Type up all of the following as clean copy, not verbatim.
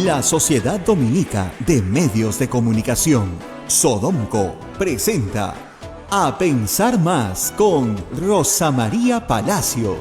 La Sociedad Dominica de Medios de Comunicación, Sodomco, presenta A Pensar Más con Rosa María Palacios.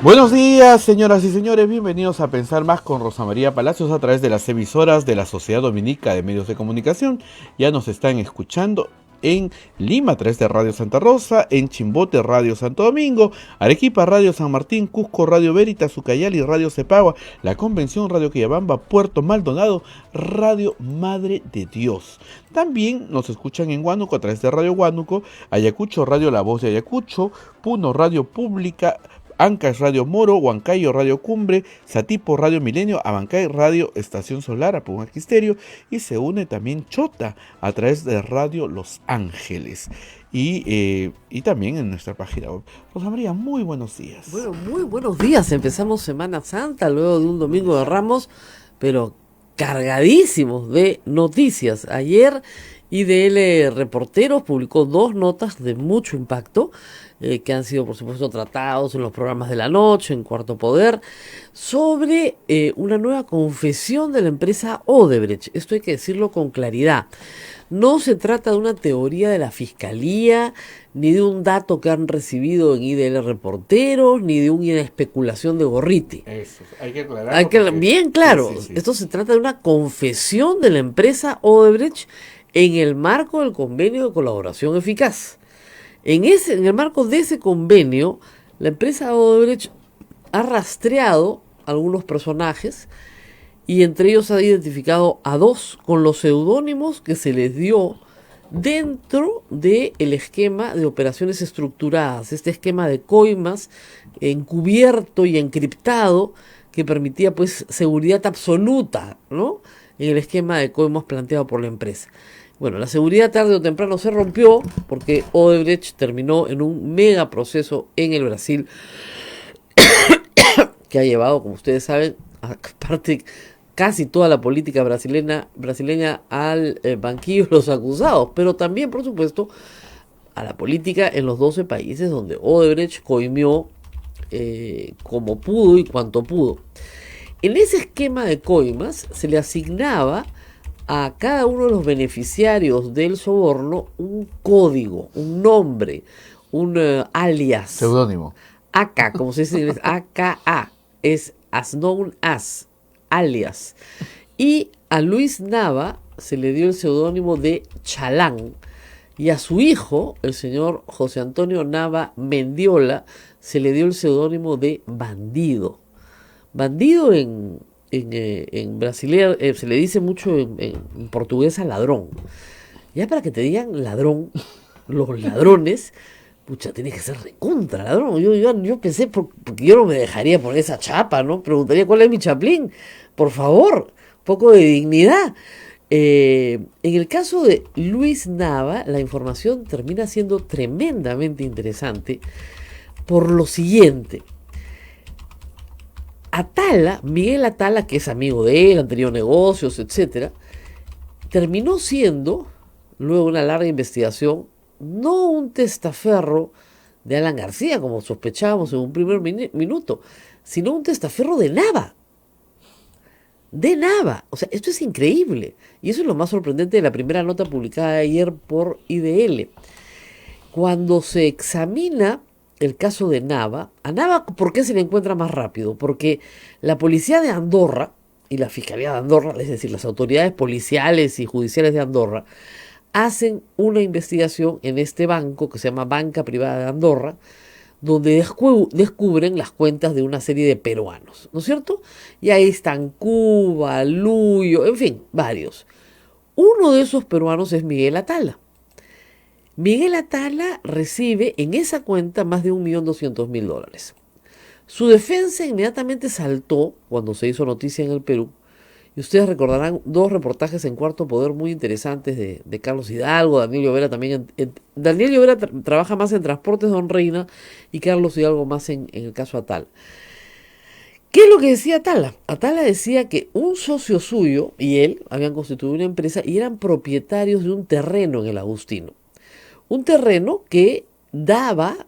Buenos días, señoras y señores, bienvenidos a Pensar Más con Rosa María Palacios a través de las emisoras de la Sociedad Dominica de Medios de Comunicación. Ya nos están escuchando en Lima, a través de Radio Santa Rosa, en Chimbote, Radio Santo Domingo, Arequipa, Radio San Martín, Cusco, Radio Veritas, Ucayali, Radio Cepagua, La Convención, Radio Quillabamba, Puerto Maldonado, Radio Madre de Dios. También nos escuchan en Huánuco a través de Radio Huánuco, Ayacucho, Radio La Voz de Ayacucho, Puno, Radio Pública, Ancash, Radio Moro, Huancayo, Radio Cumbre, Satipo, Radio Milenio, Abancay, Radio Estación Solar, Apumaquisterio, y se une también Chota a través de Radio Los Ángeles y también en nuestra página web. Rosa María, muy buenos días. Bueno, muy buenos días. Empezamos Semana Santa luego de un domingo de Ramos, pero cargadísimos de noticias. Ayer IDL Reporteros publicó 2 notas de mucho impacto que han sido, por supuesto, tratados en los programas de la noche, en Cuarto Poder, sobre una nueva confesión de la empresa Odebrecht. Esto hay que decirlo con claridad. No se trata de una teoría de la Fiscalía, ni de un dato que han recibido en IDL Reporteros, ni de una especulación de Gorriti. Eso, hay que aclararlo. Bien claro, sí. Esto se trata de una confesión de la empresa Odebrecht en el marco del convenio de colaboración eficaz. En el marco de ese convenio, la empresa Odebrecht ha rastreado algunos personajes y entre ellos ha identificado a 2 con los seudónimos que se les dio dentro del esquema de operaciones estructuradas, este esquema de coimas encubierto y encriptado que permitía pues seguridad absoluta, ¿no?, en el esquema de coimas planteado por la empresa. Bueno, la seguridad tarde o temprano se rompió porque Odebrecht terminó en un mega proceso en el Brasil que ha llevado, como ustedes saben, aparte casi toda la política brasileña al banquillo de los acusados, pero también, por supuesto, a la política en los 12 países donde Odebrecht coimió como pudo y cuanto pudo. En ese esquema de coimas se le asignaba a cada uno de los beneficiarios del soborno un código, un nombre, un alias. Seudónimo. AK, como se dice en inglés, AKA, es as known as, alias. Y a Luis Nava se le dio el seudónimo de Chalán, y a su hijo, el señor José Antonio Nava Mendiola, se le dio el seudónimo de Bandido. Bandido en brasileño se le dice mucho en portugués a ladrón. Ya para que te digan ladrón, los ladrones, pucha, tiene que ser recontra ladrón. Yo pensé, porque yo no me dejaría poner esa chapa, ¿no? Preguntaría cuál es mi chaplín. Por favor, poco de dignidad. En el caso de Luis Nava, la información termina siendo tremendamente interesante por lo siguiente. Miguel Atala, que es amigo de él, han tenido negocios, etc., terminó siendo, luego de una larga investigación, no un testaferro de Alan García, como sospechábamos en un primer minuto, sino un testaferro de Nava. De Nava. O sea, esto es increíble. Y eso es lo más sorprendente de la primera nota publicada ayer por IDL. Cuando se examina el caso de Nava, a Nava, ¿por qué se le encuentra más rápido? Porque la policía de Andorra y la fiscalía de Andorra, es decir, las autoridades policiales y judiciales de Andorra, hacen una investigación en este banco que se llama Banca Privada de Andorra, donde descubren las cuentas de una serie de peruanos, ¿no es cierto? Y ahí están Cuba, Luyo, en fin, varios. Uno de esos peruanos es Miguel Atala. Miguel Atala recibe en esa cuenta más de $1.200.000. Su defensa inmediatamente saltó cuando se hizo noticia en el Perú. Y ustedes recordarán 2 reportajes en Cuarto Poder muy interesantes de Carlos Hidalgo, Daniel Llovera también. Daniel Llovera trabaja más en Transportes Don Reina y Carlos Hidalgo más en el caso Atala. ¿Qué es lo que decía Atala? Atala decía que un socio suyo y él habían constituido una empresa y eran propietarios de un terreno en el Agustino. un terreno que daba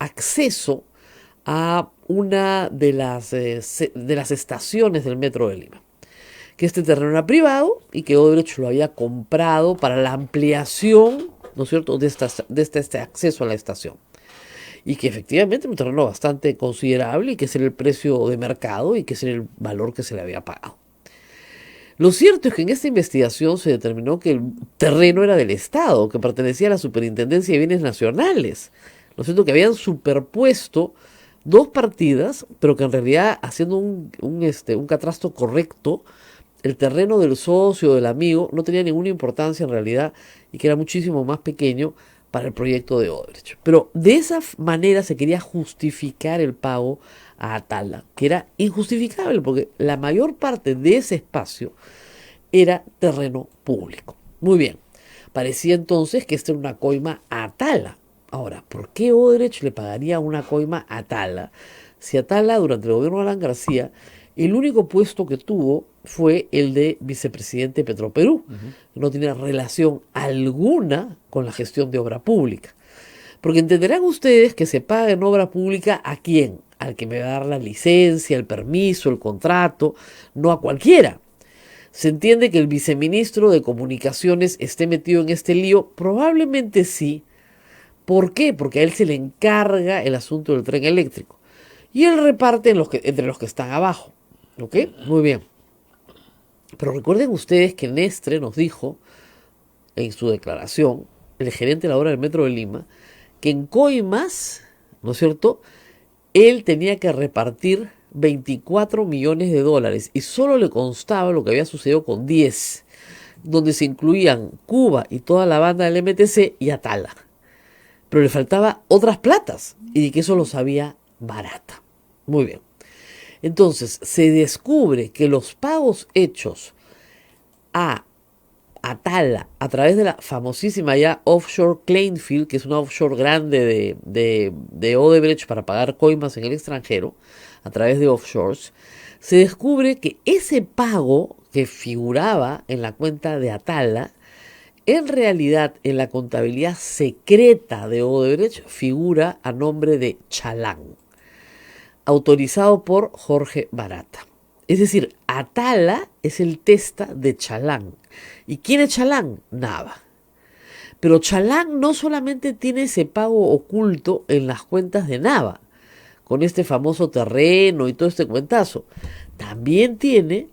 acceso a una de las estaciones del Metro de Lima, que este terreno era privado y que Odebrecht lo había comprado para la ampliación, ¿no es cierto?, de este acceso a la estación. Y que efectivamente era un terreno bastante considerable y que ese era el precio de mercado y que ese era el valor que se le había pagado. Lo cierto es que en esta investigación se determinó que el terreno era del Estado, que pertenecía a la Superintendencia de Bienes Nacionales. Lo cierto es que habían superpuesto dos partidas, pero que en realidad, haciendo un catastro correcto, el terreno del socio, del amigo, no tenía ninguna importancia en realidad y que era muchísimo más pequeño para el proyecto de Odebrecht. Pero de esa manera se quería justificar el pago a Atala, que era injustificable porque la mayor parte de ese espacio era terreno público. Muy bien, parecía entonces que esta era una coima a Atala. Ahora, ¿por qué Odebrecht le pagaría una coima a Atala? Si Atala, durante el gobierno de Alan García, el único puesto que tuvo fue el de vicepresidente de Petroperú. No tiene relación alguna con la gestión de obra pública. Porque entenderán ustedes que se paga en obra pública ¿a quién? Al que me va a dar la licencia, el permiso, el contrato, no a cualquiera. ¿Se entiende que el viceministro de Comunicaciones esté metido en este lío? Probablemente sí. ¿Por qué? Porque a él se le encarga el asunto del tren eléctrico. Y él reparte entre los que están abajo. ¿Ok? Muy bien. Pero recuerden ustedes que Nestre nos dijo en su declaración, el gerente de la obra del Metro de Lima, que en coimas, ¿no es cierto?, él tenía que repartir 24 millones de dólares y solo le constaba lo que había sucedido con 10, donde se incluían Cuba y toda la banda del MTC y Atala. Pero le faltaba otras platas y que eso lo sabía Barata. Muy bien. Entonces se descubre que los pagos hechos a Atala a través de la famosísima ya offshore Kleinfield, que es una offshore grande de Odebrecht para pagar coimas en el extranjero, a través de offshores, se descubre que ese pago que figuraba en la cuenta de Atala, en realidad en la contabilidad secreta de Odebrecht figura a nombre de Chalán, autorizado por Jorge Barata. Es decir, Atala es el testa de Chalán. ¿Y quién es Chalán? Nava. Pero Chalán no solamente tiene ese pago oculto en las cuentas de Nava, con este famoso terreno y todo este cuentazo. También tiene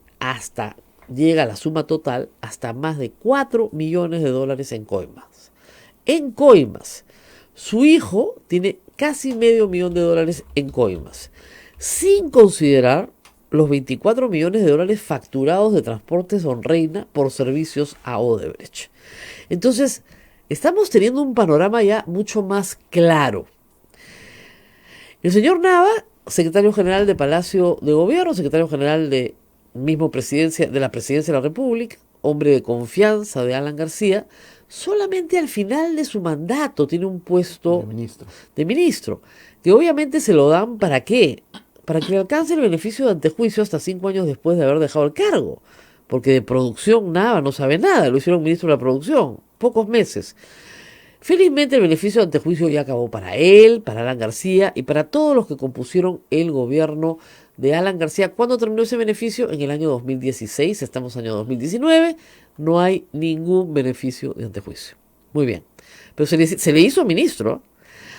llega la suma total hasta más de 4 millones de dólares en coimas. En coimas. Su hijo tiene casi medio millón de dólares en coimas, sin considerar los 24 millones de dólares facturados de Transportes Onreina por servicios a Odebrecht. Entonces, estamos teniendo un panorama ya mucho más claro. El señor Nava, secretario general de Palacio de Gobierno, secretario general de la Presidencia de la República, hombre de confianza de Alan García, solamente al final de su mandato tiene un puesto de ministro, que obviamente se lo dan ¿para qué? Para que le alcance el beneficio de antejuicio hasta 5 años después de haber dejado el cargo, porque de producción Nava no sabe nada, lo hicieron ministro de la producción, pocos meses. Felizmente el beneficio de antejuicio ya acabó para él, para Alan García y para todos los que compusieron el gobierno de Alan García. ¿Cuándo terminó ese beneficio? En el año 2016, estamos en el año 2019, no hay ningún beneficio de antejuicio. Muy bien, pero se le hizo ministro.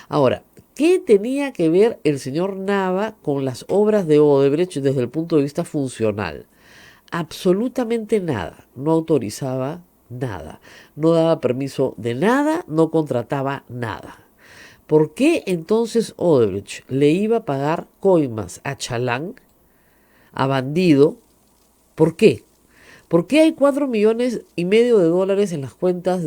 Ahora, ¿qué tenía que ver el señor Nava con las obras de Odebrecht desde el punto de vista funcional? Absolutamente nada, no autorizaba nada, no daba permiso de nada, no contrataba nada. ¿Por qué entonces Odebrecht le iba a pagar coimas a Chalán, a Bandido? ¿Por qué? ¿Por qué hay 4 millones y medio de dólares en las cuentas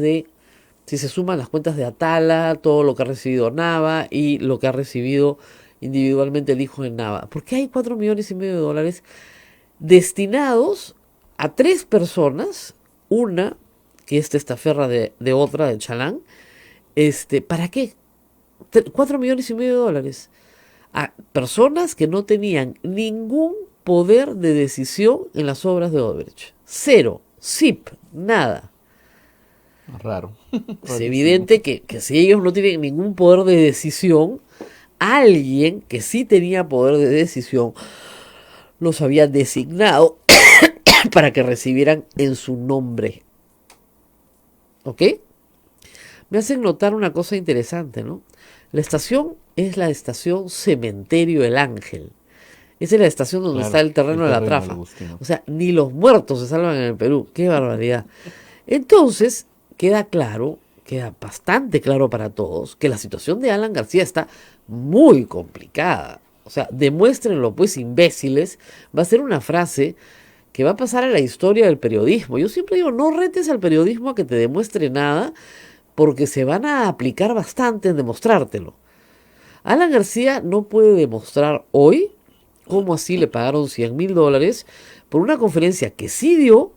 si se suman las cuentas de Atala, todo lo que ha recibido Nava y lo que ha recibido individualmente el hijo de Nava? ¿Por qué hay 4 millones y medio de dólares destinados a 3 personas? Una, que es testaferra de otra, de Chalán. ¿Para qué? 4 millones y medio de dólares a personas que no tenían ningún poder de decisión en las obras de Odebrecht. Cero, zip, nada. Raro. Es evidente que si ellos no tienen ningún poder de decisión, alguien que sí tenía poder de decisión los había designado para que recibieran en su nombre. ¿Ok? Me hacen notar una cosa interesante, ¿no? La estación es la estación Cementerio El Ángel. Esa es la estación donde Claro, está el terreno de la terreno del Trafa. Agustino. O sea, ni los muertos se salvan en el Perú. ¡Qué barbaridad! Entonces, queda bastante claro para todos que la situación de Alan García está muy complicada. O sea, demuéstrenlo pues, imbéciles. Va a ser una frase que va a pasar a la historia del periodismo. Yo siempre digo, no retes al periodismo a que te demuestre nada, porque se van a aplicar bastante en demostrártelo. Alan García no puede demostrar hoy cómo así le pagaron $100,000 por una conferencia que sí dio,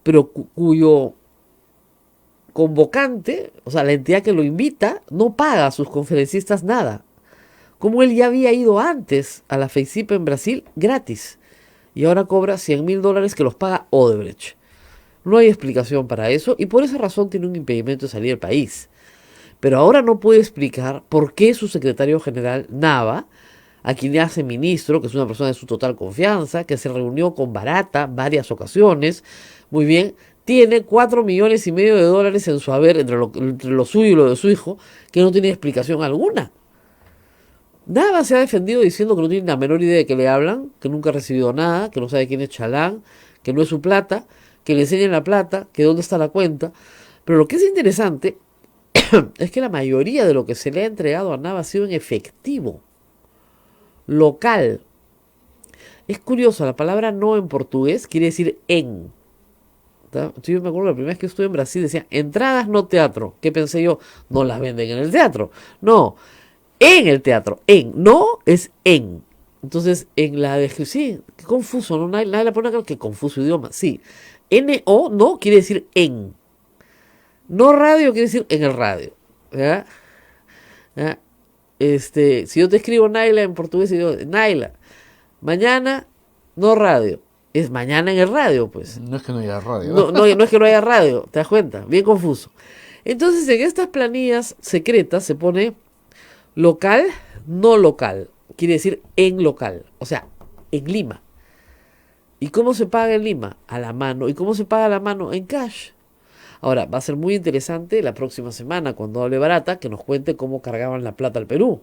pero cuyo convocante, o sea, la entidad que lo invita, no paga a sus conferencistas nada. Como él ya había ido antes a la FEICIP en Brasil gratis y ahora cobra $100,000 que los paga Odebrecht. No hay explicación para eso y por esa razón tiene un impedimento de salir del país. Pero ahora no puede explicar por qué su secretario general, Nava, a quien le hace ministro, que es una persona de su total confianza, que se reunió con Barata varias ocasiones, muy bien, tiene $4,500,000 en su haber entre lo suyo y lo de su hijo, que no tiene explicación alguna. Nava se ha defendido diciendo que no tiene la menor idea de que le hablan, que nunca ha recibido nada, que no sabe quién es Chalán, que no es su plata, que le enseñen la plata, que dónde está la cuenta. Pero lo que es interesante es que la mayoría de lo que se le ha entregado a Nava ha sido en efectivo, local. Es curioso, la palabra no en portugués quiere decir en. Yo me acuerdo la primera vez que estuve en Brasil decía entradas no teatro. ¿Qué pensé yo? No las venden en el teatro. No, en el teatro. En, no es en. Entonces, en la descripción, sí, qué confuso, ¿no? Nadie le pone acá, qué confuso idioma. Sí, N-O, no, quiere decir en. No radio quiere decir en el radio. ¿Ya? ¿Ya? Si yo te escribo Naila en portugués, y digo, Naila, mañana, no radio. Es mañana en el radio, pues. No es que no haya radio. No es que no haya radio, ¿te das cuenta? Bien confuso. Entonces, en estas planillas secretas se pone local, no local. Quiere decir en local. O sea, en Lima. ¿Y cómo se paga en Lima? A la mano. ¿Y cómo se paga a la mano? En cash. Ahora, va a ser muy interesante la próxima semana, cuando hable Barata, que nos cuente cómo cargaban la plata al Perú.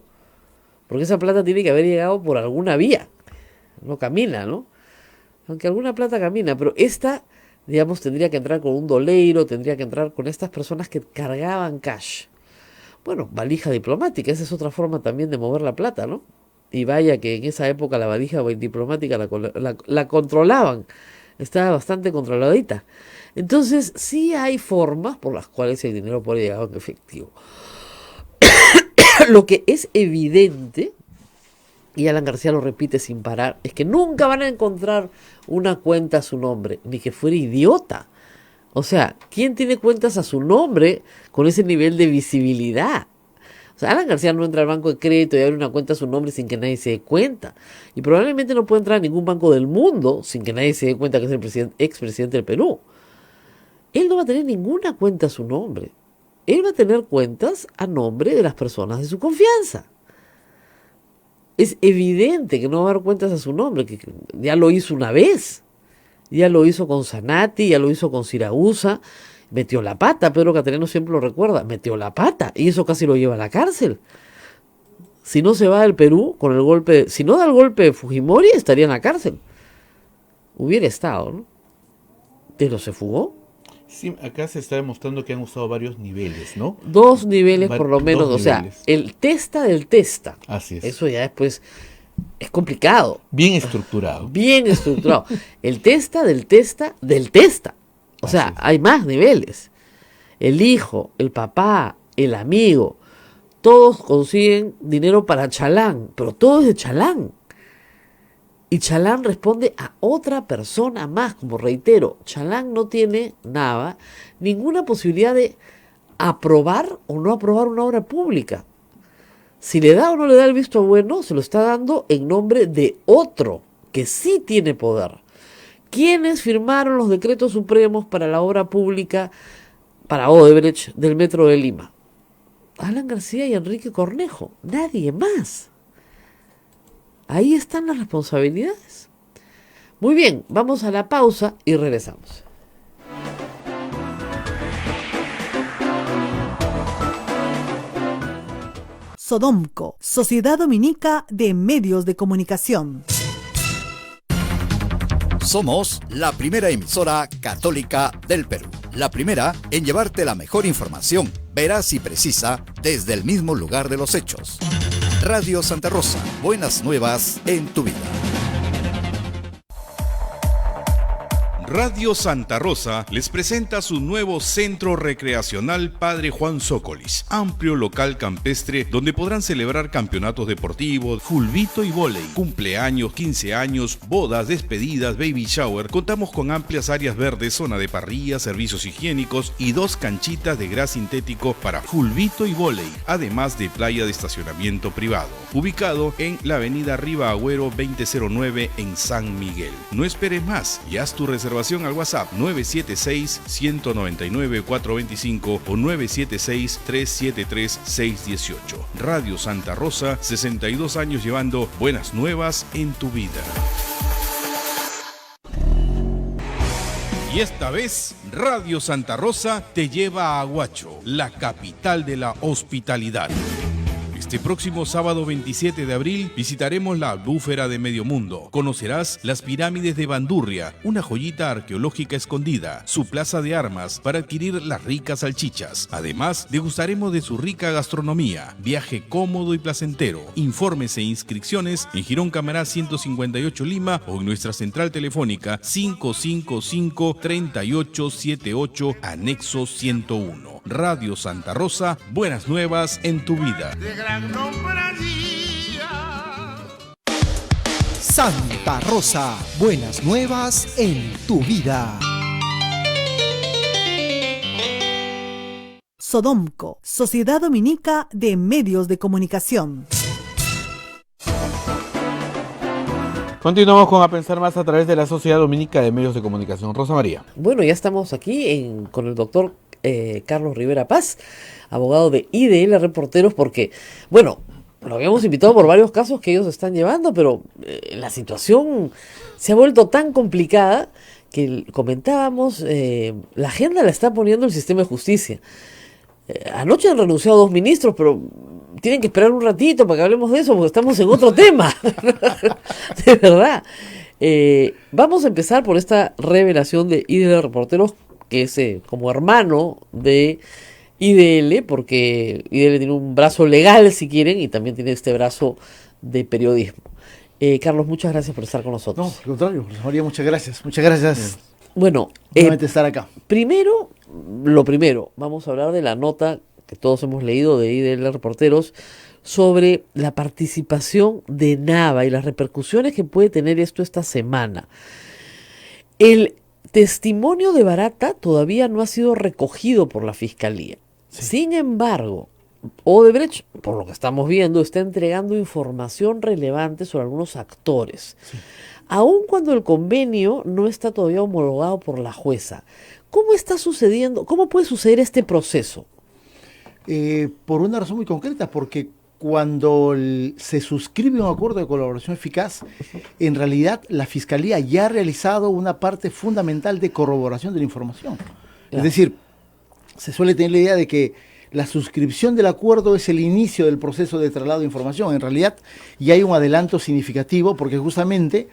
Porque esa plata tiene que haber llegado por alguna vía. No camina, ¿no? Aunque alguna plata camina, pero esta, digamos, tendría que entrar con un doleiro, tendría que entrar con estas personas que cargaban cash. Bueno, valija diplomática, esa es otra forma también de mover la plata, ¿no? Y vaya que en esa época la valija diplomática la controlaban, estaba bastante controladita. Entonces, sí hay formas por las cuales el dinero puede llegar en efectivo. Lo que es evidente, y Alan García lo repite sin parar, es que nunca van a encontrar una cuenta a su nombre, ni que fuera idiota. O sea, ¿quién tiene cuentas a su nombre con ese nivel de visibilidad? O sea, Alan García no entra al banco de crédito y abre una cuenta a su nombre sin que nadie se dé cuenta. Y probablemente no puede entrar a ningún banco del mundo sin que nadie se dé cuenta que es el expresidente del Perú. Él no va a tener ninguna cuenta a su nombre. Él va a tener cuentas a nombre de las personas de su confianza. Es evidente que no va a haber cuentas a su nombre, que ya lo hizo una vez. Ya lo hizo con Zanatti, ya lo hizo con Siragusa. Metió la pata, Pedro Cateriano siempre lo recuerda. Metió la pata y eso casi lo lleva a la cárcel. Si no se va del Perú con el golpe, si no da el golpe de Fujimori, estaría en la cárcel. Hubiera estado, ¿no? Pero se fugó. Sí, acá se está demostrando que han usado varios niveles, ¿no? 2 niveles por lo menos, Dos o sea, niveles. el testa del testa. Así es. Eso ya después es complicado, Bien estructurado. bien estructurado. El testa del testa del testa. O Así sea, es. hay más niveles. El hijo, el papá, el amigo, todos consiguen dinero para Chalán, pero todo es de Chalán. Y Chalán responde a otra persona más, como reitero, Chalán no tiene nada, ninguna posibilidad de aprobar o no aprobar una obra pública. Si le da o no le da el visto bueno, se lo está dando en nombre de otro que sí tiene poder. ¿Quiénes firmaron los decretos supremos para la obra pública para Odebrecht del Metro de Lima? Alan García y Enrique Cornejo, nadie más. Ahí están las responsabilidades. Muy bien, vamos a la pausa y regresamos. Sodomco, Sociedad Dominica de Medios de Comunicación. Somos la primera emisora católica del Perú. La primera en llevarte la mejor información, veraz y precisa, desde el mismo lugar de los hechos. Radio Santa Rosa, buenas nuevas en tu vida. Radio Santa Rosa les presenta su nuevo centro recreacional Padre Juan Zócolis, amplio local campestre donde podrán celebrar campeonatos deportivos, fulbito y vóley, cumpleaños, 15 años, bodas, despedidas, baby shower. Contamos con amplias áreas verdes, zona de parrilla, servicios higiénicos y 2 canchitas de gras sintético para fulbito y vóley, además de playa de estacionamiento privado, ubicado en la avenida Riva Agüero 2009 en San Miguel. No esperes más y haz tu reservación al WhatsApp 976-199-425 o 976-373-618. Radio Santa Rosa, 62 años llevando buenas nuevas en tu vida. Y esta vez, Radio Santa Rosa te lleva a Aguacho, la capital de la hospitalidad. Este próximo sábado 27 de abril visitaremos la Albúfera de Medio Mundo. Conocerás las pirámides de Bandurria, una joyita arqueológica escondida, su plaza de armas para adquirir las ricas salchichas. Además, degustaremos de su rica gastronomía. Viaje cómodo y placentero. Informes e inscripciones en Girón Camará 158 Lima o en nuestra central telefónica 555-3878 anexo 101. Radio Santa Rosa, buenas nuevas en tu vida. Santa Rosa, buenas nuevas en tu vida. Sodomco, Sociedad Dominica de Medios de Comunicación. Continuamos con A Pensar Más a través de la Sociedad Dominica de Medios de Comunicación. Rosa María. Bueno, ya estamos aquí con el doctor Carlos Rivera Paz, abogado de IDL Reporteros, porque, bueno, lo habíamos invitado por varios casos que ellos están llevando, pero la situación se ha vuelto tan complicada que comentábamos, la agenda la está poniendo el sistema de justicia. Anoche han renunciado 2 ministros, pero tienen que esperar un ratito para que hablemos de eso, porque estamos en otro tema. De verdad. Vamos a empezar por esta revelación de IDL Reporteros, que es como hermano de IDL, porque IDL tiene un brazo legal, si quieren, y también tiene este brazo de periodismo. Carlos, muchas gracias por estar con nosotros. No, al contrario, María, muchas gracias. Muchas gracias. Bueno, nuevamente estar acá. Lo primero, vamos a hablar de la nota que todos hemos leído de IDL Reporteros sobre la participación de Nava y las repercusiones que puede tener esto esta semana. El testimonio de Barata todavía no ha sido recogido por la Fiscalía. Sí. Sin embargo, Odebrecht, por lo que estamos viendo, está entregando información relevante sobre algunos actores. Sí. Aun cuando el convenio no está todavía homologado por la jueza. ¿Cómo está sucediendo? ¿Cómo puede suceder este proceso? Por una razón muy concreta, porque cuando se suscribe un acuerdo de colaboración eficaz, en realidad la Fiscalía ya ha realizado una parte fundamental de corroboración de la información. Claro. Es decir, se suele tener la idea de que la suscripción del acuerdo es el inicio del proceso de traslado de información. En realidad ya hay un adelanto significativo, porque justamente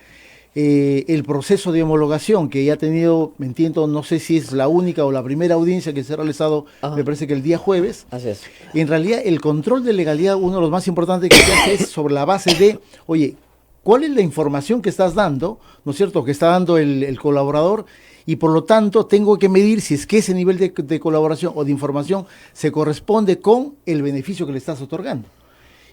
el proceso de homologación que ya ha tenido, me entiendo, no sé si es la única o la primera audiencia que se ha realizado, me parece que el día jueves. Así es. En realidad el control de legalidad, uno de los más importantes que se hace es sobre la base de, oye, ¿cuál es la información que estás dando, no es cierto, que está dando el colaborador? Y por lo tanto tengo que medir si es que ese nivel de colaboración o de información se corresponde con el beneficio que le estás otorgando.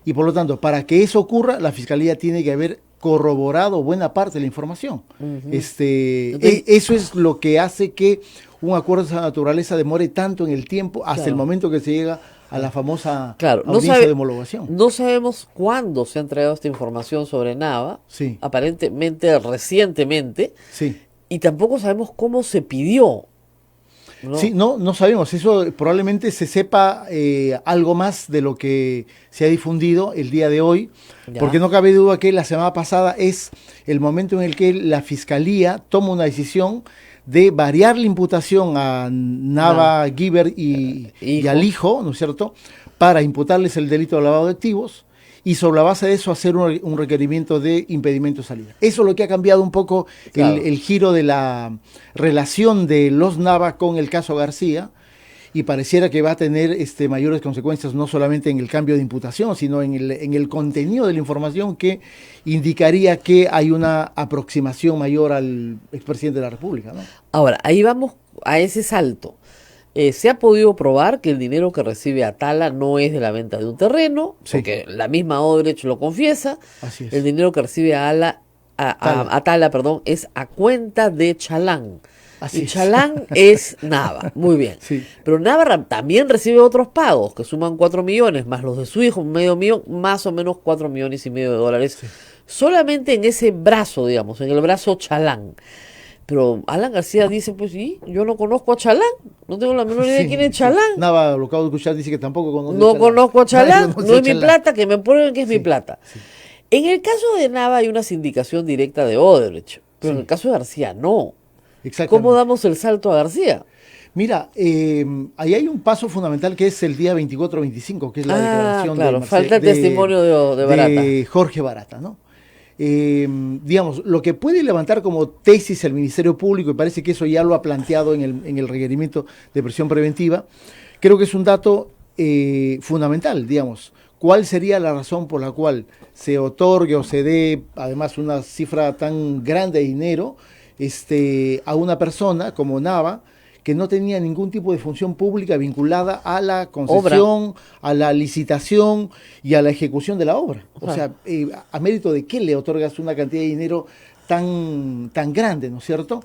Y por lo tanto, para que eso ocurra, la Fiscalía tiene que haber corroborado buena parte de la información. Eso es lo que hace que un acuerdo de esa naturaleza demore tanto en el tiempo hasta el momento que se llega a la famosa audiencia de homologación. No sabemos cuándo se ha entregado esta información sobre Nava, sí. Aparentemente recientemente, sí. Y tampoco sabemos cómo se pidió. ¿no? Sí, no sabemos. Eso probablemente se sepa algo más de lo que se ha difundido el día de hoy, Ya. porque no cabe duda que la semana pasada es el momento en el que la Fiscalía toma una decisión de variar la imputación a Nava Guiber y al hijo, ¿no es cierto?, para imputarles el delito de lavado de activos, y sobre la base de eso hacer un requerimiento de impedimento de salida. Eso es lo que ha cambiado un poco Claro. el giro de la relación de los Nava con el caso García, y pareciera que va a tener mayores consecuencias no solamente en el cambio de imputación, sino en el contenido de la información que indicaría que hay una aproximación mayor al expresidente de la República, ¿no? Ahora, ahí vamos a ese salto. Se ha podido probar que el dinero que recibe Atala no es de la venta de un terreno, Sí. porque la misma Odebrecht lo confiesa. Así es. El dinero que recibe Atala, perdón, es a cuenta de Chalán. Así Y es. Chalán es Nava, muy bien. Sí. Pero Nava también recibe otros pagos que suman 4 millones, más los de su hijo, medio millón, más o menos 4,5 millones de dólares. Solamente en ese brazo, digamos, en el brazo Chalán. Pero Alan García dice, pues sí, yo no conozco a Chalán, no tengo la menor idea de Sí, quién es sí. Chalán. Nava, lo acabo de escuchar, dice que tampoco conoce No a Chalán. conozco a Nadie Chalán, conoce no a es mi Chalán. plata, que me prueben que es mi Sí, plata. sí. En el caso de Nava hay una sindicación directa de Odebrecht, pero Sí. en el caso de García no. Exactamente. ¿Cómo damos el salto a García? Mira, ahí hay un paso fundamental que es el día 24-25, que es la declaración claro, de falta el testimonio de Barata. Jorge Barata, ¿no? Digamos, lo que puede levantar como tesis el Ministerio Público, y parece que eso ya lo ha planteado en el requerimiento de prisión preventiva, creo que es un dato fundamental, digamos. ¿Cuál sería la razón por la cual se otorgue o se dé, además, una cifra tan grande de dinero a una persona como Nava, que no tenía ningún tipo de función pública vinculada a la concesión, a la licitación y a la ejecución de la obra? O sea, ¿a mérito de qué le otorgas una cantidad de dinero tan grande, ¿no es cierto?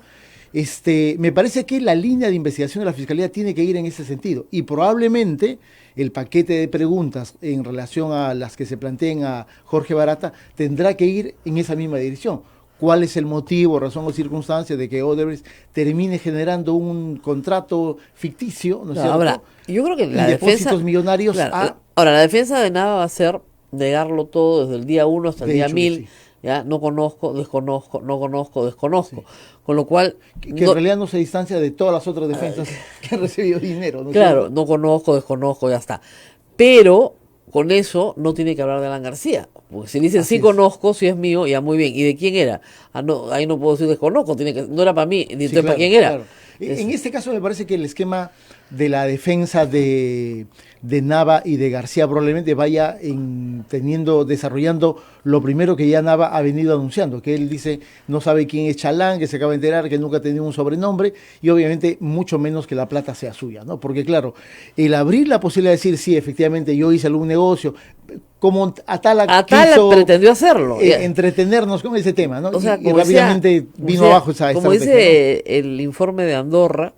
Me parece que la línea de investigación de la Fiscalía tiene que ir en ese sentido, y probablemente el paquete de preguntas en relación a las que se planteen a Jorge Barata tendrá que ir en esa misma dirección. ¿Cuál es el motivo, razón o circunstancia de que Odebrecht termine generando un contrato ficticio, ¿no es cierto? Ahora, yo creo que Y la depósitos defensa... millonarios Claro, ahora, la defensa de Nava va a ser negarlo todo desde el día 1 hasta el De día hecho que 1000. sí. ¿Ya? No conozco, desconozco, no conozco, desconozco. Con lo cual... que en realidad no se distancia de todas las otras defensas que han recibido dinero, ¿no es Claro, cierto? no conozco, desconozco, ya está. Pero con eso no tiene que hablar de Alan García. Porque si dicen Así sí es. conozco, sí es mío, ya muy bien. ¿Y de quién era? No, ahí no puedo decir desconozco, no era para mí, ni entonces para quién era. claro. En este caso me parece que el esquema de la defensa de Nava y de García probablemente vaya desarrollando lo primero que ya Nava ha venido anunciando, que él dice no sabe quién es Chalán, que se acaba de enterar que nunca ha tenido un sobrenombre, y obviamente mucho menos que la plata sea suya, ¿no? Porque claro, el abrir la posibilidad de decir sí, efectivamente yo hice algún negocio, como Atala quiso pretendió hacerlo. Ya. entretenernos con ese tema, ¿no? O sea, y como rápidamente decía- vino como abajo decía- esa Como estrategia, dice el informe de Andorra,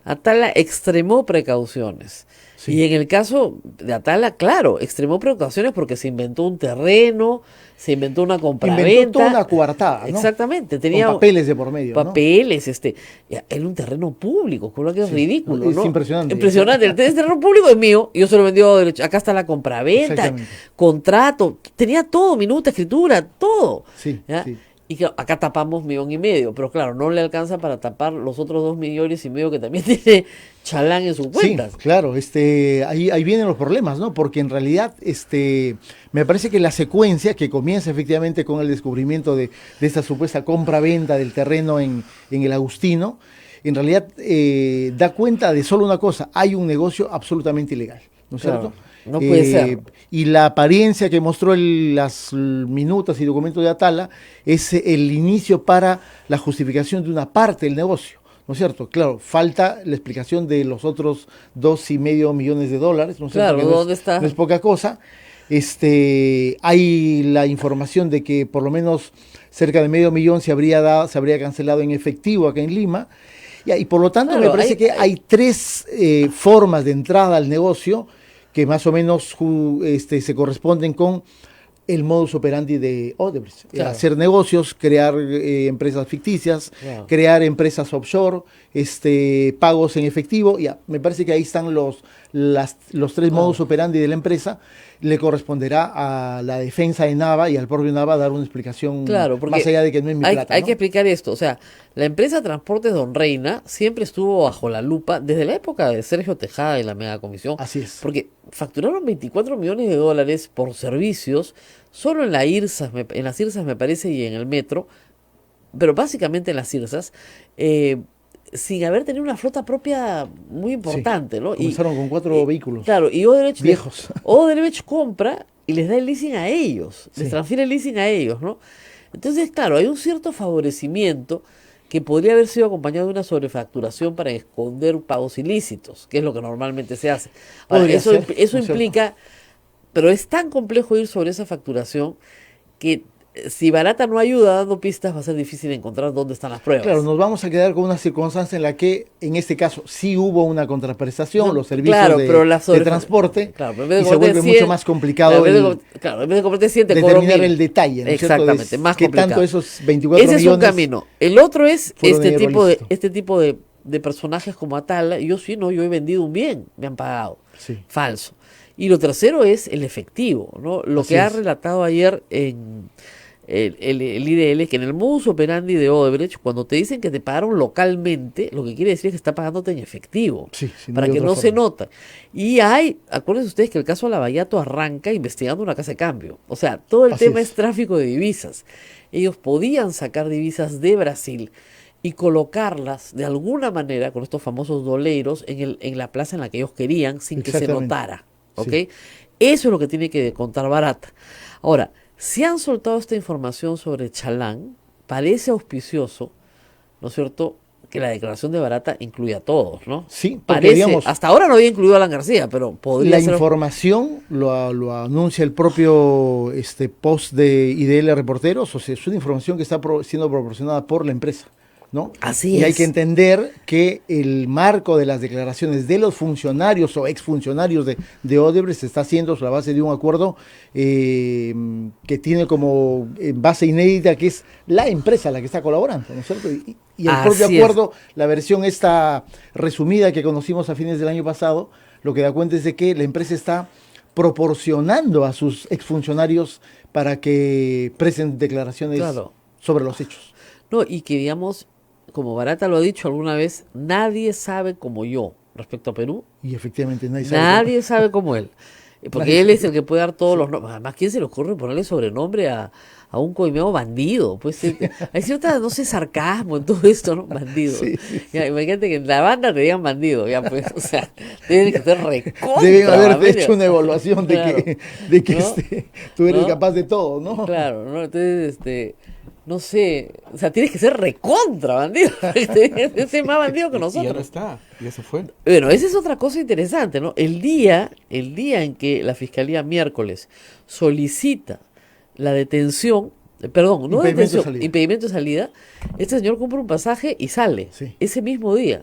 Atala extremó precauciones. Sí. Y en el caso de Atala, claro, extremó precauciones porque se inventó un terreno, se inventó una ¿no? compraventa. Inventó toda una coartada, ¿no? Exactamente, tenía Con papeles de por medio, ¿no? papeles, era un terreno público, con lo que es Sí, ridículo, es ¿no? impresionante. Impresionante. El terreno público es mío, yo se lo vendió derecho. Acá está la compraventa, Exactamente. contrato, tenía todo, minuta, escritura, todo. Sí, ¿ya? sí. Y claro, acá tapamos 1,5 millones, pero claro, no le alcanza para tapar los otros 2,5 millones que también tiene Chalán en sus cuentas. Sí, claro, ahí vienen los problemas, ¿no? Porque en realidad, me parece que la secuencia que comienza efectivamente con el descubrimiento de esta supuesta compra-venta del terreno en el Agustino, en realidad da cuenta de solo una cosa: hay un negocio absolutamente ilegal, ¿no es Claro, cierto? no puede ser. Y la apariencia que mostró las minutas y documentos de Atala es el inicio para la justificación de una parte del negocio, ¿no es cierto? Claro, falta la explicación de los otros 2,5 millones de dólares, ¿no es cierto? Claro, Que no es- ¿dónde está? No es poca cosa. Hay la información de que por lo menos cerca de medio millón se habría cancelado en efectivo acá en Lima. Y por lo tanto Claro, me parece que hay tres formas de entrada al negocio que más o menos se corresponden con el modus operandi de Odebrecht. Claro. Hacer negocios, crear empresas ficticias, Claro. crear empresas offshore, pagos en efectivo. Ya, me parece que ahí están los tres modus operandi de la empresa. Le corresponderá a la defensa de Nava y al propio Nava dar una explicación Claro, porque más allá de que no es mi plata. hay ¿no? que explicar esto. O sea, la empresa Transportes Don Reina siempre estuvo bajo la lupa desde la época de Sergio Tejada y la megacomisión. Así es. Porque facturaron 24 millones de dólares por servicios solo en las IRSAS me parece, y en el metro, pero básicamente en las IRSAS, sin haber tenido una flota propia muy importante, ¿no? Comenzaron con 4 vehículos. Claro, y Odebrecht, Viejos. Odebrecht compra y les da el leasing a ellos, les Sí. transfiere el leasing a ellos, ¿no? Entonces, claro, hay un cierto favorecimiento que podría haber sido acompañado de una sobrefacturación para esconder pagos ilícitos, que es lo que normalmente se hace. Ahora, Podría eso ser, eso ¿no es cierto? implica, pero es tan complejo ir sobre esa facturación que si Barata no ayuda dando pistas, va a ser difícil encontrar dónde están las pruebas. Claro, nos vamos a quedar con una circunstancia en la que, en este caso, sí hubo una contraprestación, No, los servicios claro, de, pero la de transporte, claro, pero en vez de y se vuelve cobrarte mucho 100, más complicado claro, en vez de cobrarte 100, te cobro determinar 1000. el detalle, ¿no es cierto? Exactamente, más que complicado. tanto esos 24 Ese es un millones camino. El otro es fueron dinero lícito. este tipo de personajes como Atala. Yo sí, no, yo he vendido un bien, me han pagado. Sí. Falso. Y lo tercero es el efectivo, ¿no? Lo Así que ha es. relatado ayer en el IDL, que en el modus operandi de Odebrecht, cuando te dicen que te pagaron localmente, lo que quiere decir es que está pagándote en efectivo, Sí, sí, para hay que otra no se forma. nota. Y acuérdense ustedes que el caso Lavallato arranca investigando una casa de cambio. O sea, todo el Así tema es. es tráfico de divisas. Ellos podían sacar divisas de Brasil y colocarlas de alguna manera con estos famosos doleiros en la plaza en la que ellos querían sin que se Exactamente. notara. ¿Ok? Sí. Eso es lo que tiene que contar Barata. Ahora, si han soltado esta información sobre Chalán, parece auspicioso, ¿no es cierto?, que la declaración de Barata incluye a todos, ¿no? Sí, porque, Parece, digamos, hasta ahora no había incluido a Alan García, pero podría la ser. información lo anuncia el propio post de IDL Reporteros, o sea, es una información que está siendo proporcionada por la empresa, ¿no? Así y hay es. que entender que el marco de las declaraciones de los funcionarios o exfuncionarios de Odebrecht se está haciendo sobre la base de un acuerdo que tiene como base inédita que es la empresa la que está colaborando, ¿no es cierto? Y el propio Así es. acuerdo, la versión esta resumida que conocimos a fines del año pasado, lo que da cuenta es de que la empresa está proporcionando a sus exfuncionarios para que presenten declaraciones Claro. sobre los hechos. No, y que digamos, como Barata lo ha dicho alguna vez, nadie sabe como yo respecto a Perú. Y efectivamente nadie sabe. Nadie sabe como él. Porque Nadie él es sabe. el que puede dar todos los nombres. Además, ¿quién se le ocurre ponerle sobrenombre a un coimeado bandido? Pues hay cierta, no sé, sarcasmo en todo esto, ¿no? Bandido. Sí, sí, Ya, imagínate que en la banda te digan bandido, ya pues, o sea, tienen que ser recontra. Deben haberte bandido. hecho una evaluación Claro. de que ¿No? tú eres ¿No? capaz de todo, ¿no? Claro, ¿no? Entonces, no sé, o sea, tienes que ser recontra bandido. Ese es más bandido que Y ya no nosotros. está, ya se fue. Bueno, esa es otra cosa interesante, ¿no? El día en que la Fiscalía miércoles solicita la detención, perdón, no Impedimento de detención, salida. impedimento de salida, este señor compra un pasaje y sale Sí. ese mismo día.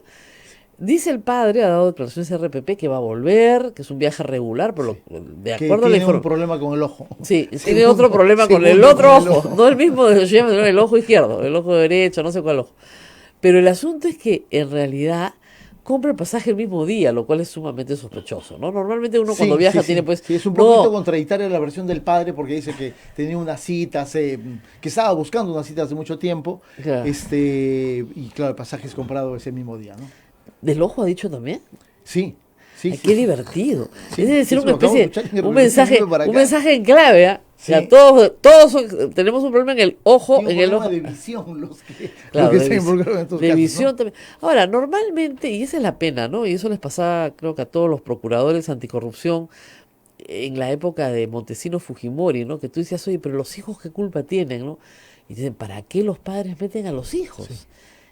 Dice el padre, ha dado declaraciones RPP que va a volver, que es un viaje regular, pero de Que acuerdo a la tiene un información. problema con el ojo. Sí, tiene Segundo- otro problema con el segundo otro con el ojo, no el mismo de Yoshiyama, sino el ojo izquierdo, el ojo derecho, no sé cuál ojo. Pero el asunto es que en realidad compra el pasaje el mismo día, lo cual es sumamente sospechoso, ¿no? Normalmente uno cuando Sí, viaja sí, tiene sí. pues... Sí, es un no, poquito contradictoria la versión del padre porque dice que tenía una cita, que estaba buscando una cita hace mucho tiempo, Claro. y claro, el pasaje es comprado ese mismo día, ¿no? ¿Del ojo ha dicho también? Sí, sí. Ay, sí, qué sí. divertido. Sí, es decir, eso una lo acabo especie, de escuchar en el un mensaje, revés, para un acá. mensaje en clave, ¿ah? O sea, Sí. tenemos un problema en el ojo, Tiene un en el problema ojo. de visión los que, Claro, los que de están vis- involucrados en estos de casos, visión ¿no? también. Ahora, normalmente, y esa es la pena, ¿no? Y eso les pasaba, creo que a todos los procuradores anticorrupción en la época de Montesinos Fujimori, ¿no? Que tú decías, oye, pero los hijos qué culpa tienen, ¿no? Y dicen, ¿para qué los padres meten a los hijos?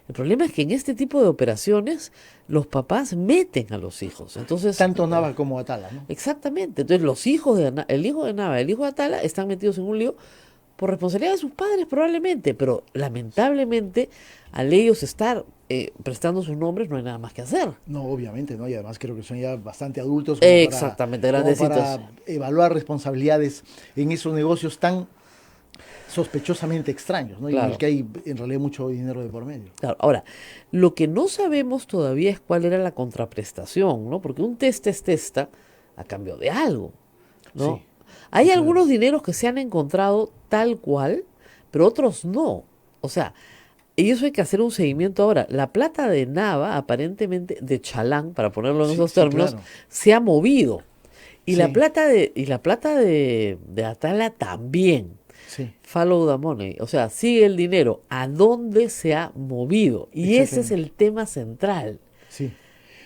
El problema es que en este tipo de operaciones los papás meten a los hijos. Entonces, Tanto Nava como Atala, ¿no? exactamente. Entonces, el hijo de Nava, el hijo de Atala están metidos en un lío por responsabilidad de sus padres probablemente, pero lamentablemente al ellos estar prestando sus nombres no hay nada más que hacer. No, obviamente, ¿no? Y además creo que son ya bastante adultos Exactamente, como grandecitos. para evaluar responsabilidades en esos negocios tan sospechosamente extraños, ¿no? Y en Claro. el que hay en realidad mucho dinero de por medio. Claro, ahora, lo que no sabemos todavía es cuál era la contraprestación, ¿no? Porque un testa es testa a cambio de algo, ¿no? Sí. Hay Claro. algunos dineros que se han encontrado tal cual, pero otros no. O sea, y eso hay que hacer un seguimiento ahora. La plata de Nava, aparentemente, de Chalán, para ponerlo en Sí, esos sí, términos, claro. se ha movido. Y Sí. la plata de Atala también. Sí. Follow the money, o sea, sigue el dinero, ¿a dónde se ha movido? Y ese es Exactamente. el tema central. Sí.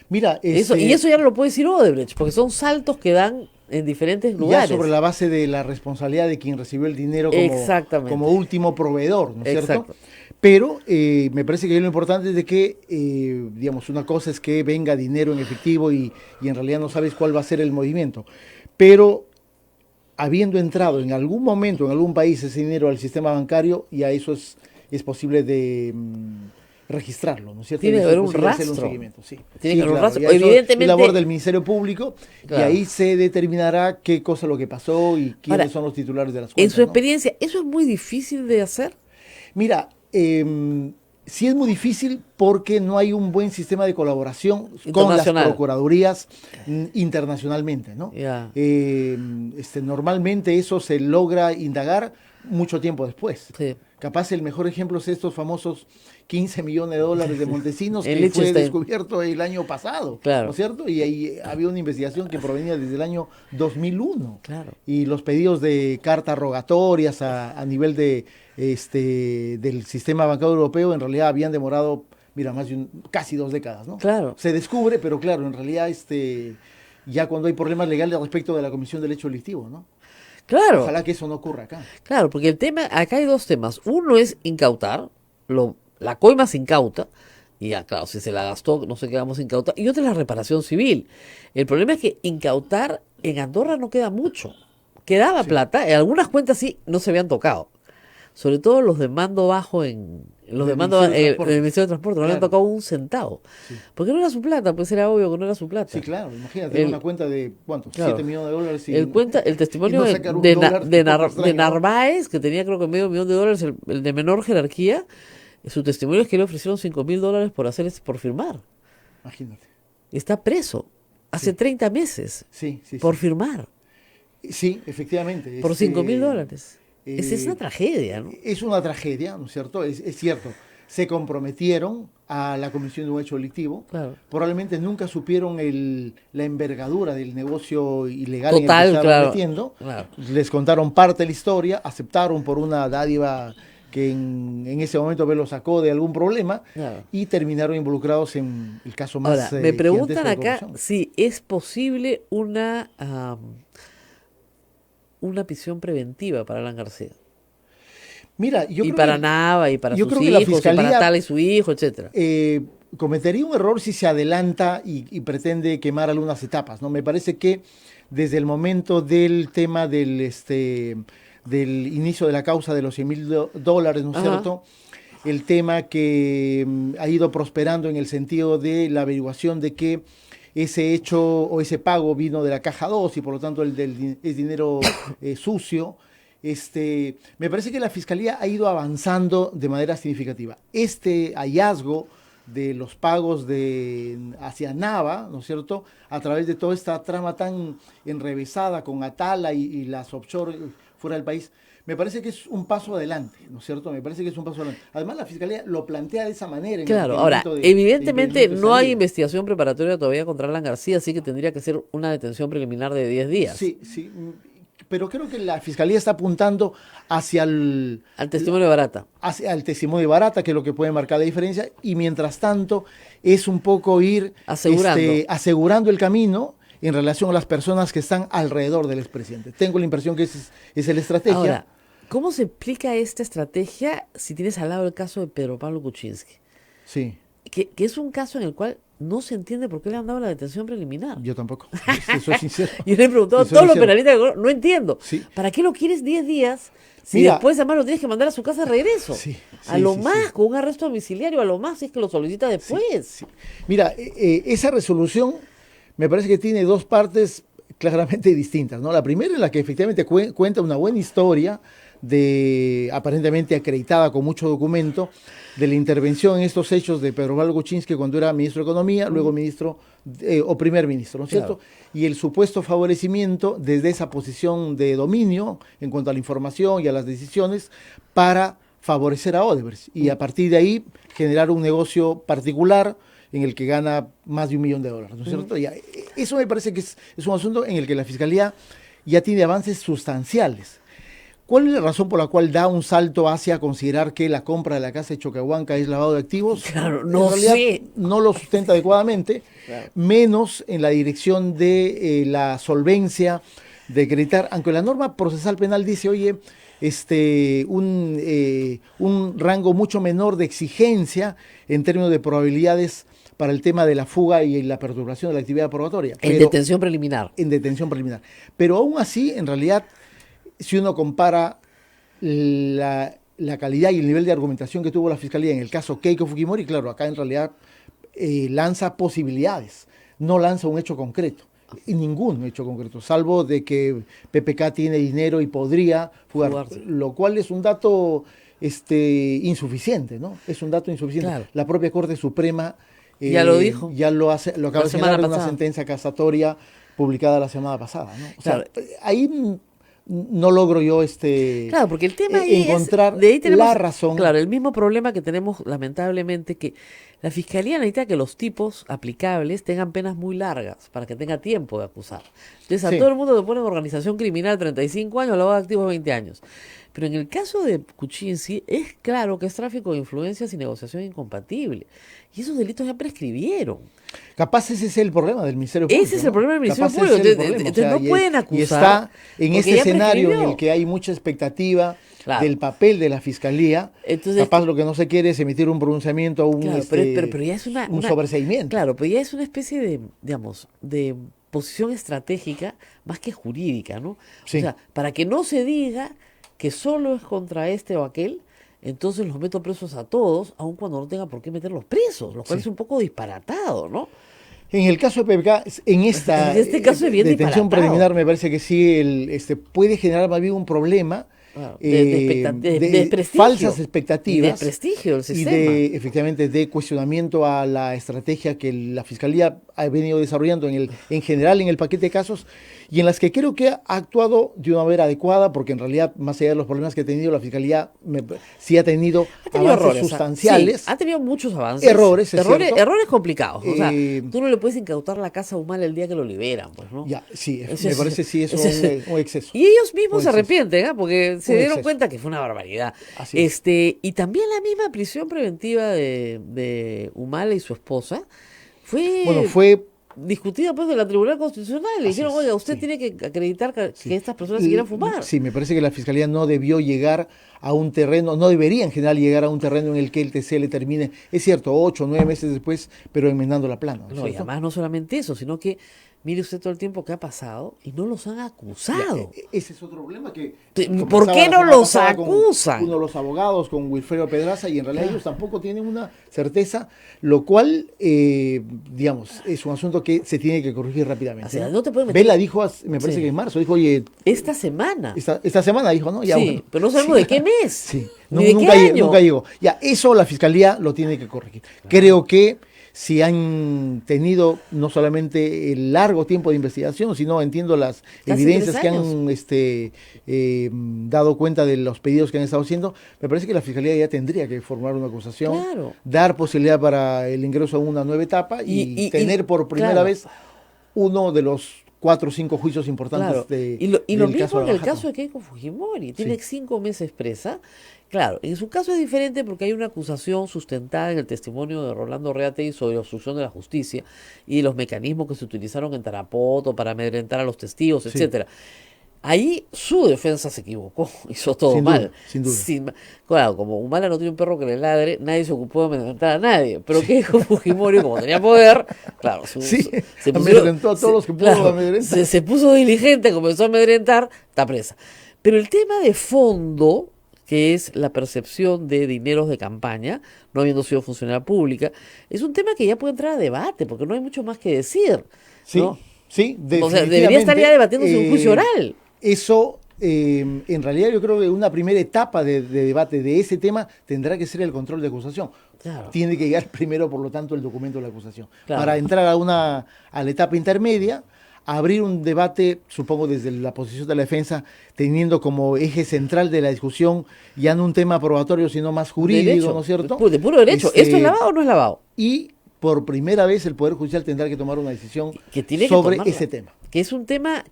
Mira, Eso, y eso ya no lo puede decir Odebrecht, porque son saltos que dan en diferentes ya lugares. sobre la base de la responsabilidad de quien recibió el dinero Exactamente. como último proveedor, ¿no es cierto? Exacto. Pero me parece que lo importante es de que, digamos, una cosa es que venga dinero en efectivo y en realidad no sabes cuál va a ser el movimiento. Pero habiendo entrado en algún momento en algún país ese dinero al sistema bancario, ya eso es posible de registrarlo, ¿no es cierto? Tiene Y que eso haber es un posible hacerle rastro. seguimiento, sí. Tiene que haber un rastro. ya eso Evidentemente- es labor del Ministerio Público Claro. y ahí se determinará qué cosa lo que pasó y quiénes Ahora, son los titulares de las En cuentas. su ¿no? experiencia, ¿eso es muy difícil de hacer? Mira, sí es muy difícil porque no hay un buen sistema de colaboración con las Internacional. procuradurías internacionalmente, ¿no? Ya. Normalmente eso se logra indagar mucho tiempo después. Sí. Capaz el mejor ejemplo es estos famosos 15 millones de dólares de Montesinos En que fue Liechtenstein. descubierto el año pasado, Claro. ¿no es cierto? Y ahí había una investigación que provenía desde el año 2001. Claro. Y los pedidos de cartas rogatorias a nivel de del sistema bancario europeo en realidad habían demorado, mira, casi 2 décadas, ¿no? Claro. Se descubre, pero claro, en realidad ya cuando hay problemas legales respecto de la comisión del hecho delictivo, ¿no? Claro. Ojalá que eso no ocurra acá. Claro, porque el tema, acá hay dos temas. Uno es incautar, la coima se incauta, y ya, claro, si se la gastó, no se quedamos incautar. Y otra es la reparación civil. El problema es que incautar en Andorra no queda mucho. Quedaba plata, en algunas cuentas sí no se habían tocado. Sobre todo los de mando bajo los de Del mando Ministerio de el Transporte. Ministerio de Transporte, no le han Claro. tocado un centavo. Porque no era su plata, pues era obvio que no era su plata. Sí, claro, imagínate El- una cuenta de, ¿cuánto? claro. 7 millones de dólares. El testimonio y no de, sacar un de, dólar, de un poco de extraño, ¿no? Narváez, que tenía creo que $500,000, el de menor jerarquía, su testimonio es que le ofrecieron $5,000 por por firmar. Imagínate. Está preso hace 30 meses Sí, sí, por sí. firmar, Sí, efectivamente. por $5,000. Esa es una eh, tragedia, ¿no? Es una tragedia, ¿no es cierto? Es cierto. Se comprometieron a la comisión de un hecho delictivo. Claro. Probablemente nunca supieron la envergadura del negocio ilegal Total, en el que se claro. estaban metiendo. Claro. Les contaron parte de la historia, aceptaron por una dádiva que en ese momento lo sacó de algún problema Claro. y terminaron involucrados en el caso más Ahora, me preguntan gigantesco de acá corrupción. si es posible una prisión preventiva para Alan García. Mira, yo Y creo para que, Nava, y para yo sus creo que la hijos, y Fiscalía para Tala y su hijo, etcétera. Cometería un error si se adelanta y pretende quemar algunas etapas, ¿no? Me parece que desde el momento del tema del inicio de la causa de los $100,000, ¿no es Ajá. cierto? El tema que ha ido prosperando en el sentido de la averiguación de que ese hecho o ese pago vino de la caja 2 y por lo tanto es dinero sucio. Me parece que la Fiscalía ha ido avanzando de manera significativa. Este hallazgo de los pagos hacia Nava, ¿no es cierto?, a través de toda esta trama tan enrevesada con Atala y las offshore fuera del país, me parece que es un paso adelante, ¿no es cierto? Me parece que es un paso adelante. Además, la Fiscalía lo plantea de esa manera. en el Claro, ahora, requerimiento de evidentemente impedimento de no hay salida. investigación preparatoria todavía contra Alan García, así que tendría que ser una detención preliminar de 10 días. Sí, sí. Pero creo que la Fiscalía está apuntando hacia Al testimonio barata. hacia el testimonio de Barata, que es lo que puede marcar la diferencia, y mientras tanto es un poco ir asegurando el camino en relación a las personas que están alrededor del expresidente. Tengo la impresión que esa es la estrategia. Ahora, ¿cómo se explica esta estrategia si tienes al lado el caso de Pedro Pablo Kuczynski? Sí, Que es un caso en el cual no se entiende por qué le han dado la detención preliminar. Yo tampoco, eso es sincero. Yo le he preguntado a Eso todos los es penalistas, que conozco, no entiendo. Sí. ¿Para qué lo quieres 10 días si Mira, después además lo tienes que mandar a su casa de regreso? Sí, a sí, lo sí, más, sí. con un arresto domiciliario, a lo más si es que lo solicita después. Sí. Mira, esa resolución me parece que tiene dos partes claramente distintas, ¿no? La primera en la que efectivamente cuenta una buena historia aparentemente acreditada con mucho documento, de la intervención en estos hechos de Pedro Pablo Kuczynski cuando era ministro de Economía, luego ministro o primer ministro, ¿no es cierto? Claro. Y el supuesto favorecimiento desde esa posición de dominio en cuanto a la información y a las decisiones para favorecer a Odebrecht y a partir de ahí generar un negocio particular en el que gana más de $1 millón, ¿no es cierto? Ya, eso me parece que es un asunto en el que la Fiscalía ya tiene avances sustanciales. ¿Cuál es la razón por la cual da un salto hacia considerar que la compra de la casa de Choquehuanca es lavado de activos? Claro, no en realidad, sé. no lo sustenta adecuadamente, Claro. menos en la dirección de la solvencia de acreditar, aunque la norma procesal penal dice, oye, un rango mucho menor de exigencia en términos de probabilidades para el tema de la fuga y la perturbación de la actividad probatoria. En detención preliminar. En detención preliminar. Pero aún así, en realidad, si uno compara la calidad y el nivel de argumentación que tuvo la Fiscalía en el caso Keiko Fujimori, claro, acá en realidad lanza posibilidades, no lanza un hecho concreto. Y ningún hecho concreto, salvo de que PPK tiene dinero y podría fugarse, lo cual es un dato insuficiente, ¿no? Es un dato insuficiente. Claro. La propia Corte Suprema ya lo dijo. Ya lo acaba de señalar en una pasada. sentencia casatoria publicada la semana pasada, ¿no? O Claro. sea, ahí no logro yo Claro, porque el tema ahí encontrar es, de ahí tenemos, la razón. Claro, el mismo problema que tenemos lamentablemente, que la Fiscalía necesita que los tipos aplicables tengan penas muy largas para que tenga tiempo de acusar. Entonces a Sí. todo el mundo le ponen organización criminal 35 años, lavado de activos 20 años. Pero en el caso de Kuczynski es claro que es tráfico de influencias y negociación incompatible. Y esos delitos ya prescribieron. Capaz ese es el problema del Ministerio Público. Ese es el problema del Ministerio Capaz Público. ese es el Entonces, problema, no pueden acusar. Y está en porque este ya escenario en prescribió. el que hay mucha expectativa Claro. del papel de la Fiscalía. Entonces, capaz lo que no se quiere es emitir un pronunciamiento, Claro, pero ya es un sobreseimiento. Claro, pero ya es una especie de, digamos, de posición estratégica más que jurídica, ¿no? Sí. O sea, para que no se diga que solo es contra este o aquel, entonces los meto presos a todos, aun cuando no tenga por qué meterlos presos, lo cual Sí. es un poco disparatado, ¿no? En el caso de PPK, en esta En este caso es bien detención disparatado. preliminar, me parece que sí puede generar más bien un problema Claro, de desprestigio. falsas Y expectativas de prestigio del y sistema. efectivamente de cuestionamiento a la estrategia que la Fiscalía ha venido desarrollando en general en el paquete de casos y en las que creo que ha actuado de una manera adecuada, porque en realidad, más allá de los problemas que ha tenido, la Fiscalía sí ha tenido avances errores, sustanciales. Sí, ha tenido muchos avances. Errores, es cierto. Errores complicados. O sea, Eh, tú no le puedes incautar la casa humana el día que lo liberan, pues, ¿no? Ya, sí, Eso me es- parece sí eso eso es- un exceso. Y ellos mismos Un se exceso. arrepienten, ¿ah? Porque se Un dieron exceso. cuenta que fue una barbaridad. Así es. Y también la misma prisión preventiva de Humala y su esposa Fue discutida pues de la Tribunal Constitucional. Le dijeron, es, oiga, usted sí. tiene que acreditar que Sí. estas personas se quieran fumar. Sí, me parece que la Fiscalía no debió llegar a un terreno, no debería en general llegar a un terreno en el que el TC le termine, es cierto, 8 o 9 meses después, pero enmendando la plana. ¿no es No, y cierto? además no solamente eso, sino que mire usted todo el tiempo que ha pasado y no los han acusado. Ese es otro problema que... ¿Por qué no los acusan? Uno de los abogados, con Wilfredo Pedraza, y en realidad ellos tampoco tienen una certeza, lo cual, digamos, es un asunto que se tiene que corregir rápidamente. O sea, ¿no? no te pueden meter- Vela dijo, me parece Sí. que en marzo, dijo, oye, Esta semana. esta semana dijo, ¿no? Ya, Sí, bueno. pero no sabemos de qué mes. Sí, Ni de nunca, qué año. nunca llegó. Ya, eso la Fiscalía lo tiene que corregir. Creo que si han tenido no solamente el largo tiempo de investigación, sino entiendo las Casi evidencias 3 que años. han dado cuenta de los pedidos que han estado haciendo, me parece que la Fiscalía ya tendría que formar una acusación, Claro. dar posibilidad para el ingreso a una nueva etapa y tener por primera claro. vez uno de los 4 o 5 juicios importantes Claro. de, y lo del mismo caso en el Lavajato. caso de Keiko Fujimori. Tiene Sí. 5 meses presa. Claro, en su caso es diferente porque hay una acusación sustentada en el testimonio de Rolando Reategui sobre obstrucción de la justicia y los mecanismos que se utilizaron en Tarapoto para amedrentar a los testigos, Sí. etcétera. Ahí su defensa se equivocó, hizo todo Sin duda, mal. sin duda. Claro, como Humala no tiene un perro que le ladre, nadie se ocupó de amedrentar a nadie. Pero ¿qué dijo Fujimori? Como tenía poder, claro, Sí, se puso, amedrentó a todos los que pudo amedrentar. se puso diligente, comenzó a amedrentar, está presa. Pero el tema de fondo, que es la percepción de dineros de campaña, no habiendo sido funcionaria pública, es un tema que ya puede entrar a debate, porque no hay mucho más que decir. Sí, ¿no? sí, O sea, debería estar ya debatiéndose en un juicio oral. Eso, en realidad yo creo que una primera etapa de debate de ese tema tendrá que ser el control de acusación. Claro. Tiene que llegar primero, por lo tanto, el documento de la acusación. Claro. Para entrar a la etapa intermedia, abrir un debate, supongo desde la posición de la defensa, teniendo como eje central de la discusión ya no un tema probatorio, sino más jurídico, Derecho, ¿no es cierto? de puro derecho. ¿Esto es lavado o no es lavado? Y por primera vez el Poder Judicial tendrá que tomar una decisión Que tiene que sobre tomarla. ese tema. Que es un tema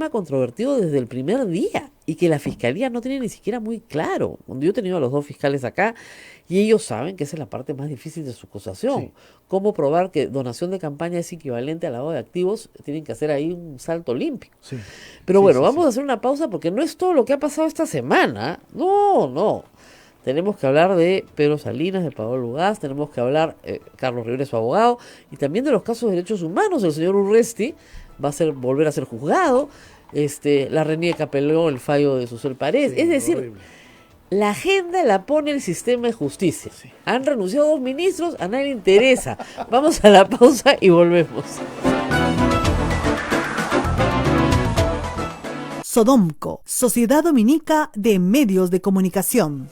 controvertido desde el primer día y que la fiscalía no tiene ni siquiera muy claro. Cuando yo he tenido a los dos fiscales acá y ellos saben que esa es la parte más difícil de su acusación. Sí. Cómo probar que donación de campaña es equivalente a lavado de activos, tienen que hacer ahí un salto olímpico. Sí. Pero Sí, bueno, sí, vamos sí. a hacer una pausa porque no es todo lo que ha pasado esta semana. No. Tenemos que hablar de Pedro Salinas, de Pablo Lugaz, tenemos que hablar, Carlos Rivera, su abogado, y también de los casos de derechos humanos. El señor Urresti va a volver a ser juzgado. La RENIEC apeló el fallo de Susel Paredes. Sí, es decir, horrible. la agenda la pone el sistema de justicia. Han renunciado 2 ministros, a nadie le interesa. Vamos a la pausa y volvemos. Sodomco, Sociedad Dominica de Medios de Comunicación.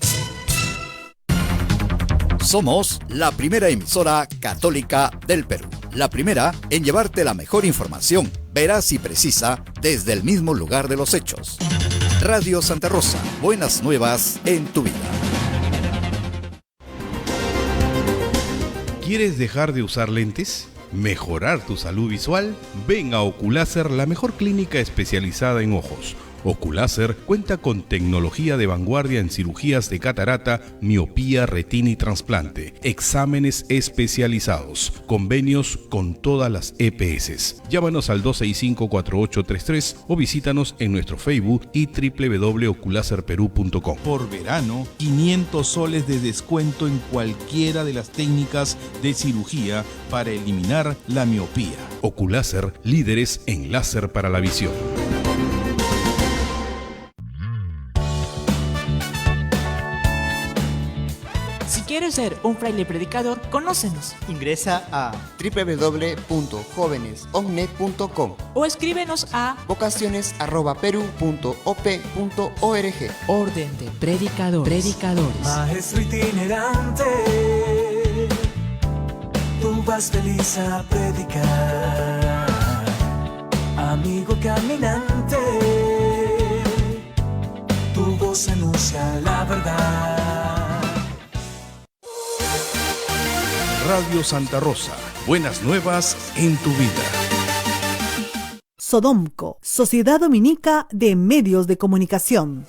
Somos la primera emisora católica del Perú. La primera en llevarte la mejor información, veraz y precisa, desde el mismo lugar de los hechos. Radio Santa Rosa, buenas nuevas en tu vida. ¿Quieres dejar de usar lentes? ¿Mejorar tu salud visual? Ven a Oculáser, la mejor clínica especializada en ojos. Oculáser cuenta con tecnología de vanguardia en cirugías de catarata, miopía, retina y trasplante, exámenes especializados, convenios con todas las EPS. Llámanos al 265-4833 o visítanos en nuestro Facebook y www.oculaserperú.com. Por verano, 500 soles de descuento en cualquiera de las técnicas de cirugía para eliminar la miopía. Oculáser, líderes en láser para la visión. Si quieres ser un fraile predicador, conócenos Ingresa a www.jovenesomne.com o escríbenos a vocaciones@peru.op.org. Orden de Predicadores. Maestro itinerante, tú vas feliz a predicar. Amigo caminante, tu voz anuncia la verdad. Radio Santa Rosa, buenas nuevas en tu vida. Sodomco, Sociedad Dominica de Medios de Comunicación.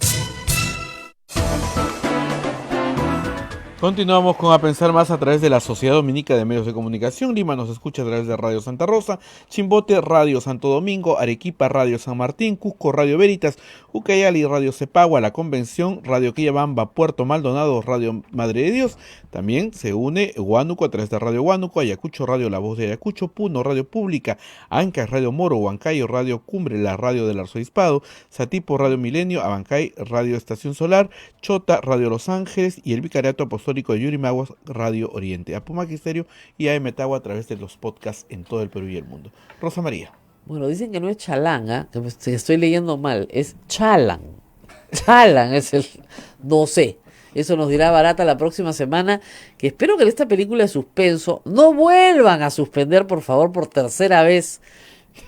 Continuamos con A Pensar Más a través de la Sociedad Dominica de Medios de Comunicación. Lima nos escucha a través de Radio Santa Rosa, Chimbote, Radio Santo Domingo, Arequipa, Radio San Martín, Cusco, Radio Veritas, Ucayali, Radio Cepagua, La Convención, Radio Quillabamba, Puerto Maldonado, Radio Madre de Dios. También se une Huánuco a través de Radio Huánuco, Ayacucho, Radio La Voz de Ayacucho, Puno, Radio Pública, Ancash, Radio Moro, Huancayo, Radio Cumbre, la Radio del Arzobispado, Satipo, Radio Milenio, Abancay, Radio Estación Solar, Chota, Radio Los Ángeles y el Vicariato Apostólico de Yurimaguas, Radio Oriente, Apumac Estéreo y AM Metagua a través de los podcasts en todo el Perú y el mundo. Rosa María. Bueno, dicen que no es Chalán, que estoy leyendo mal, es Chalan. Chalan es el... no sé. Eso nos dirá Barata la próxima semana, que espero que en esta película de suspenso no vuelvan a suspender, por favor, por tercera vez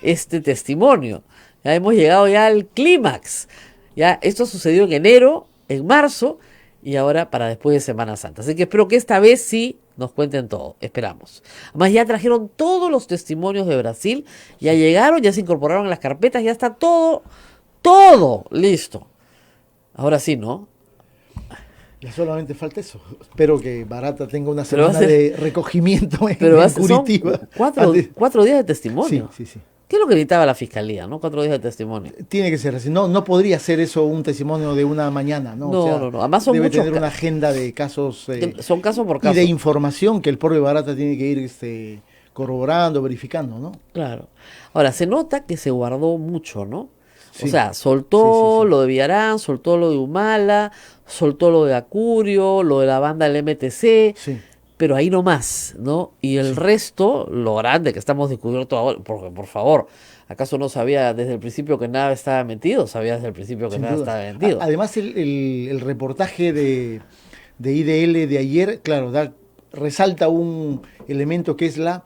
este testimonio. Ya hemos llegado ya al clímax. Ya esto sucedió en enero, en marzo, y ahora para después de Semana Santa. Así que espero que esta vez sí nos cuenten todo, esperamos. Además ya trajeron todos los testimonios de Brasil, ya llegaron, ya se incorporaron en las carpetas, ya está todo listo. Ahora sí, ¿no? Ya solamente falta eso. Espero que Barata tenga una semana de recogimiento en pero Curitiba. Son 4 días de testimonio. Sí. ¿Qué es lo que necesitaba la fiscalía, no? 4 días de testimonio. Tiene que ser así. No podría ser eso un testimonio de una mañana, ¿no? No. Además son debe muchos tener una agenda de casos. Son casos por caso. Y de información que el propio Barata tiene que ir corroborando, verificando, ¿no? Claro. Ahora, se nota que se guardó mucho, ¿no? Sí. O sea, soltó Sí. lo de Villarán, soltó lo de Humala, soltó lo de Acurio, lo de la banda del MTC, Sí. pero ahí no más, ¿no? Y el resto, lo grande que estamos descubriendo ahora, porque por favor, ¿acaso no sabía desde el principio que nada estaba metido? Sabía desde el principio que Sin nada duda. estaba metido. Además, el reportaje de IDL de ayer, claro, resalta un elemento que es la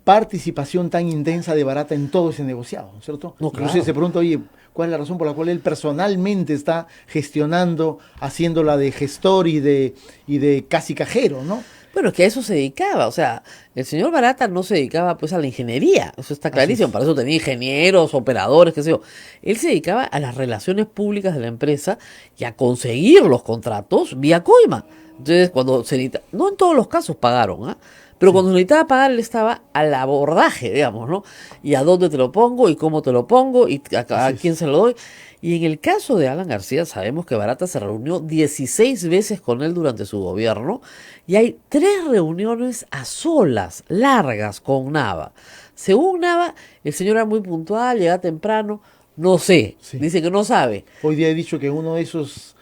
participación tan intensa de Barata en todo ese negociado, ¿no es cierto? No, Entonces claro. se pregunta, oye, ¿cuál es la razón por la cual él personalmente está gestionando, haciéndola de gestor y de casi cajero, ¿no? Bueno, es que a eso se dedicaba, o sea, el señor Barata no se dedicaba pues a la ingeniería, eso está clarísimo, es. para eso tenía ingenieros, operadores, qué sé yo. Él se dedicaba a las relaciones públicas de la empresa y a conseguir los contratos vía coima. Entonces, cuando se necesita, no en todos los casos pagaron, ¿ah? Pero cuando se necesitaba pagar, él estaba al abordaje, digamos, ¿no? Y a dónde te lo pongo, y cómo te lo pongo, y a quién se lo doy. Y en el caso de Alan García, sabemos que Barata se reunió 16 veces con él durante su gobierno, y hay 3 reuniones a solas, largas, con Nava. Según Nava, el señor era muy puntual, llegaba temprano, no sé, dice que no sabe. Hoy día he dicho que una de esas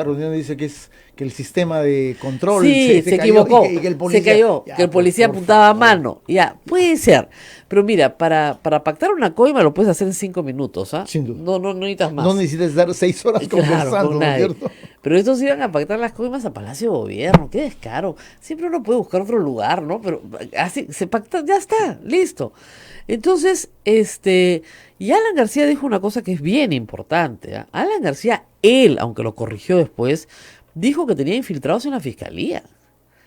reuniones dice que es que el sistema de control Sí, se cayó equivocó, y que el policía, se cayó, ya, que el policía por apuntaba a favor. mano. Ya, puede ser. Pero mira, para pactar una coima lo puedes hacer en 5 minutos, ¿ah? Sin duda. No necesitas más. No necesitas dar 6 horas Claro, conversando, con ¿no es nadie. cierto? Pero estos iban a pactar las coimas a Palacio de Gobierno, qué descaro. Siempre uno puede buscar otro lugar, ¿no? Pero así se pacta, ya está, listo. Entonces, y Alan García dijo una cosa que es bien importante, ¿ah? Alan García, él, aunque lo corrigió después, dijo que tenía infiltrados en la fiscalía.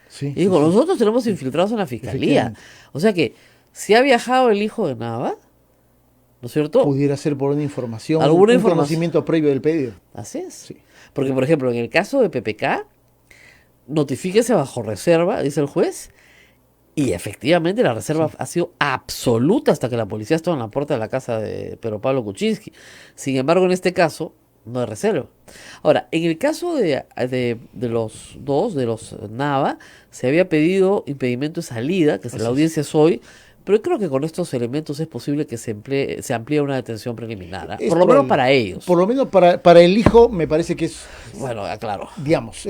Sí, Y dijo, nosotros tenemos infiltrados en la fiscalía. Efectivamente. O sea que, si ha viajado el hijo de Nava, ¿no es cierto? Pudiera ser por una información, ¿Alguna un información? conocimiento previo del pedido. Así es. Sí. Porque, por ejemplo, en el caso de PPK, notifíquese bajo reserva, dice el juez, y efectivamente la reserva ha sido absoluta hasta que la policía estaba en la puerta de la casa de Pedro Pablo Kuczynski. Sin embargo, en este caso, no hay reserva. Ahora, en el caso de los dos, de los Nava, se había pedido impedimento de salida, que la audiencia es hoy, pero creo que con estos elementos es posible que se amplíe una detención preliminar, ¿ah? Es Por lo menos probable. para ellos. Por lo menos para el hijo me parece que es, Bueno, claro. digamos,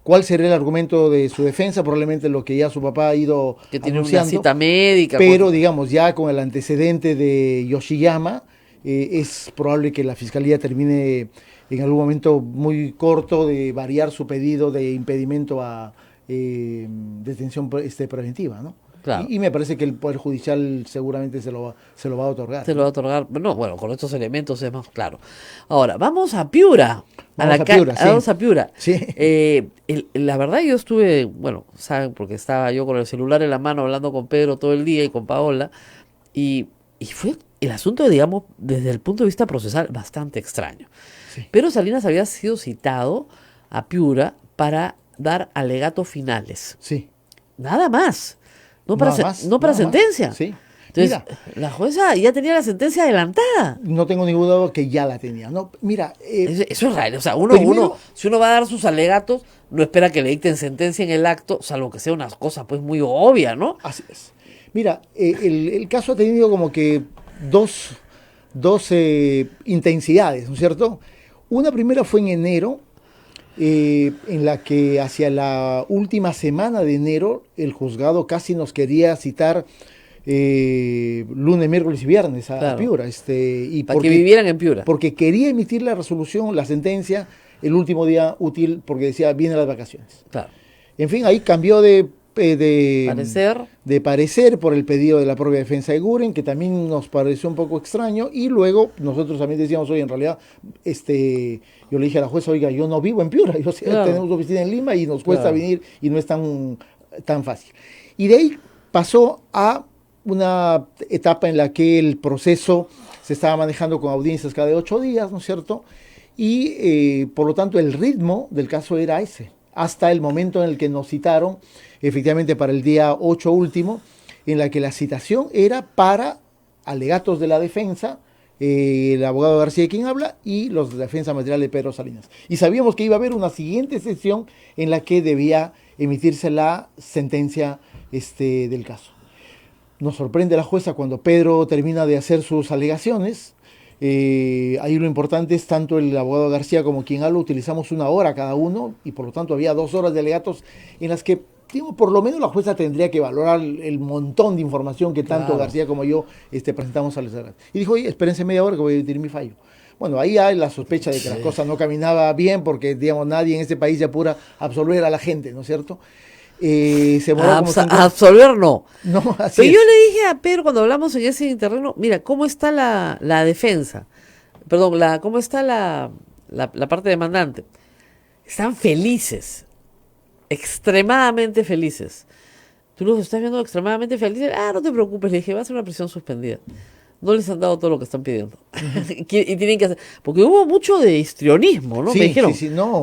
¿cuál será el argumento de su defensa? Probablemente lo que ya su papá ha ido Que tiene una anunciando. cita médica. Pero, pues, digamos, ya con el antecedente de Yoshiyama, es probable que la fiscalía termine en algún momento muy corto de variar su pedido de impedimento a detención preventiva, ¿no? Claro. Y me parece que el Poder Judicial seguramente se lo va a otorgar. Se lo va a otorgar. No, bueno, con estos elementos es más claro. Ahora, vamos a Piura. Vamos a Piura, sí. Vamos a Piura. Sí. La verdad, yo estuve, bueno, saben, porque estaba yo con el celular en la mano hablando con Pedro todo el día y con Paola, y fue el asunto, digamos, desde el punto de vista procesal, bastante extraño. Sí. Pero Salinas había sido citado a Piura para dar alegatos finales. Sí. Nada más. No para, Nada más, no para nada más. sentencia. Sí. Entonces, Mira, la jueza ya tenía la sentencia adelantada. no tengo ninguna duda que ya la tenía. No, mira, Eso es raro. O sea, primero- si uno va a dar sus alegatos, no espera que le dicten sentencia en el acto, salvo que sea una cosa pues muy obvia, ¿no? así es. Mira, el caso ha tenido como que dos intensidades, ¿no es cierto? Una primera fue en enero, en la que hacia la última semana de enero el juzgado casi nos quería citar lunes, miércoles y viernes a Claro. Piura. Y Para que vivieran en Piura. porque quería emitir la resolución, la sentencia, el último día útil, porque decía, vienen las vacaciones. Claro. En fin, ahí cambió de Parecer. por el pedido de la propia defensa de Guren, que también nos pareció un poco extraño, y luego nosotros también decíamos, oye, en realidad, yo le dije a la jueza, oiga, yo no vivo en Piura, Claro. tenemos oficina en Lima y nos cuesta Claro. venir y no es tan fácil. Y de ahí pasó a una etapa en la que el proceso se estaba manejando con audiencias cada 8 días, ¿no es cierto? Y por lo tanto el ritmo del caso era ese, hasta el momento en el que nos citaron, efectivamente para el día 8 último, en la que la citación era para alegatos de la defensa, el abogado García quien habla y los de la defensa material de Pedro Salinas. Y sabíamos que iba a haber una siguiente sesión en la que debía emitirse la sentencia del caso. Nos sorprende la jueza cuando Pedro termina de hacer sus alegaciones. Ahí lo importante es tanto el abogado García como quien habla, utilizamos 1 hora cada uno y por lo tanto había 2 horas de alegatos en las que por lo menos la jueza tendría que valorar el montón de información que tanto García como yo presentamos a los alegatos. Y dijo, oye, espérense media hora que voy a emitir mi fallo. Bueno, ahí hay la sospecha de que la cosa no caminaba bien porque, digamos, nadie en este país se apura a absolver a la gente, ¿no es cierto? Absolver no. Así Pero es. yo le dije a Pedro cuando hablamos en ese terreno, mira, ¿cómo está la defensa? Perdón, ¿cómo está la parte demandante? Están felices, extremadamente felices. Tú los estás viendo extremadamente felices. No te preocupes, le dije, va a ser una prisión suspendida. No les han dado todo lo que están pidiendo. Y tienen que hacer. Porque hubo mucho de histrionismo, ¿no? Sí, me dijeron.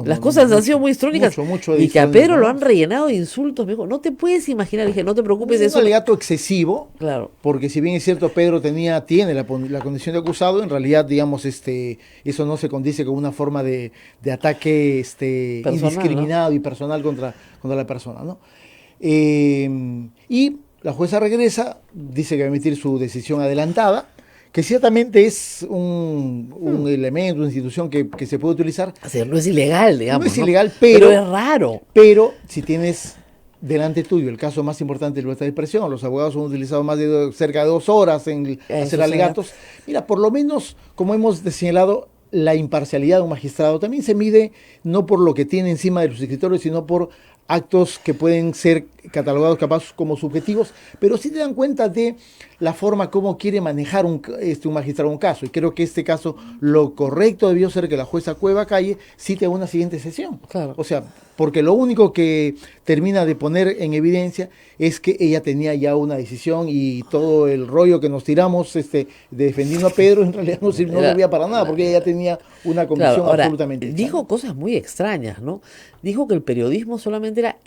Las cosas han sido muy histrónicas. Mucho y que a Pedro lo han rellenado de insultos. Me dijo, no te puedes imaginar. Le dije, no te preocupes. Es un alegato excesivo. Claro. Porque si bien es cierto, Pedro tiene la condición de acusado, en realidad, digamos, eso no se condice con una forma de ataque personal, indiscriminado, ¿no? Y personal contra la persona, ¿no? Y la jueza regresa, dice que va a emitir su decisión adelantada, que ciertamente es un elemento, una institución que se puede utilizar. O sea, no es ilegal, digamos. No es ilegal, pero es raro. Pero si tienes delante tuyo el caso más importante de libertad de expresión, los abogados han utilizado cerca de 2 horas en hacer alegatos. Mira, por lo menos, como hemos señalado, la imparcialidad de un magistrado también se mide no por lo que tiene encima de los escritorios, sino por actos que pueden ser catalogados capaz como subjetivos, pero sí te dan cuenta de la forma como quiere manejar un magistrado un caso. Y creo que este caso, lo correcto debió ser que la jueza Cueva Calle cite una siguiente sesión. Claro. O sea, porque lo único que termina de poner en evidencia es que ella tenía ya una decisión y todo el rollo que nos tiramos defendiendo a Pedro en realidad no servía para nada, porque ella ya tenía una convicción absolutamente hecha. Dijo cosas muy extrañas, ¿no? Dijo que el periodismo solamente era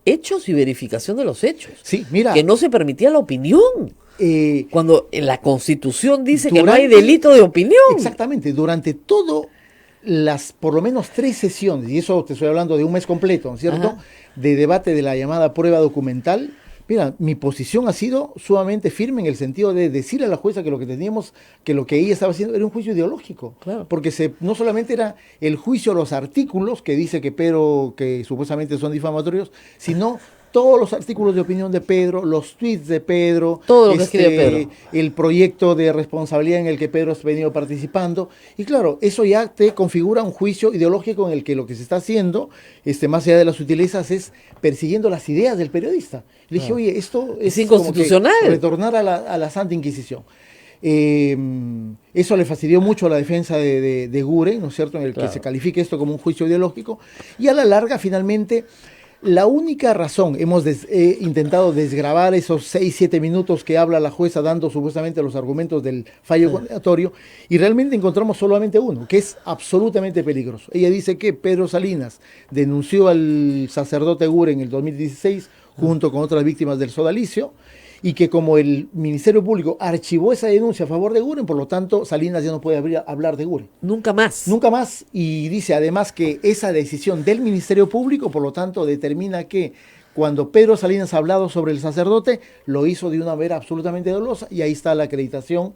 hechos y verificación de los hechos. Sí, mira. Que no se permitía la opinión. Cuando en la Constitución dice que no hay delito de opinión. Exactamente, durante por lo menos 3 sesiones, y eso te estoy hablando de un mes completo, ¿no es cierto?, de debate de la llamada prueba documental. Mira, mi posición ha sido sumamente firme en el sentido de decirle a la jueza que lo que ella estaba haciendo era un juicio ideológico. Claro. Porque no solamente era el juicio a los artículos que dice que Pedro, que supuestamente son difamatorios, sino todos los artículos de opinión de Pedro, los tweets de Pedro, todo lo que escribe Pedro, el proyecto de responsabilidad en el que Pedro ha venido participando. Y claro, eso ya te configura un juicio ideológico en el que lo que se está haciendo, más allá de las sutilezas, es persiguiendo las ideas del periodista. Le dije, oye, esto es inconstitucional. Como que retornar a la Santa Inquisición. Eso le fastidió mucho a la defensa de Guren, ¿no es cierto?, en el que se califique esto como un juicio ideológico. Y a la larga, finalmente, la única razón, hemos intentado desgravar esos 6-7 minutos que habla la jueza dando supuestamente los argumentos del fallo condenatorio, y realmente encontramos solamente uno, que es absolutamente peligroso. Ella dice que Pedro Salinas denunció al sacerdote Guren en el 2016 junto con otras víctimas del sodalicio, y que como el Ministerio Público archivó esa denuncia a favor de Guren, por lo tanto Salinas ya no puede hablar de Guren. Nunca más. Nunca más, y dice además que esa decisión del Ministerio Público, por lo tanto, determina que cuando Pedro Salinas ha hablado sobre el sacerdote, lo hizo de una manera absolutamente dolosa, y ahí está la acreditación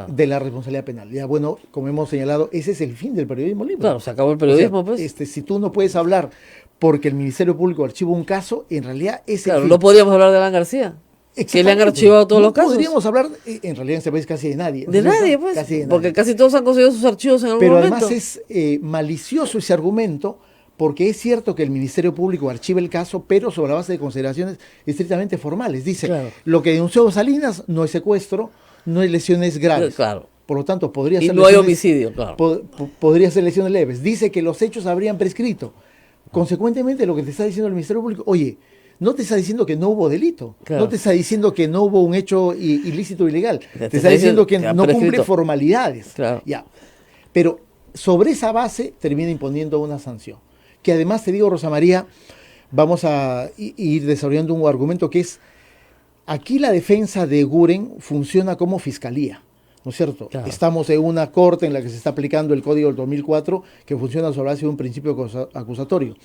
de la responsabilidad penal. Ya bueno, como hemos señalado, ese es el fin del periodismo libre. Claro, se acabó el periodismo, o sea, pues. Si tú no puedes hablar porque el Ministerio Público archiva un caso, en realidad es el fin. No podíamos hablar de Alan García. Que le han archivado todos los casos. Podríamos hablar, en realidad en este país casi de nadie. De nadie, pues. Porque casi todos han conseguido sus archivos en algún momento. Pero además es malicioso ese argumento, porque es cierto que el Ministerio Público archiva el caso, pero sobre la base de consideraciones estrictamente formales. Dice, lo que denunció Salinas no es secuestro, no es lesiones graves. Claro. Por lo tanto, podría ser no hay homicidio, claro. Podría ser lesiones leves. Dice que los hechos habrían prescrito. Consecuentemente, lo que te está diciendo el Ministerio Público, oye, no te está diciendo que no hubo delito, no te está diciendo que no hubo un hecho ilícito o ilegal, te está diciendo que no cumple formalidades. Ya. Pero sobre esa base termina imponiendo una sanción. Que además, te digo, Rosa María, vamos a ir desarrollando un argumento que es Aquí la defensa de Eguren funciona como fiscalía, ¿no es cierto? Claro. Estamos en una corte en la que se está aplicando el Código del 2004 que funciona sobre la base de un principio acusatorio.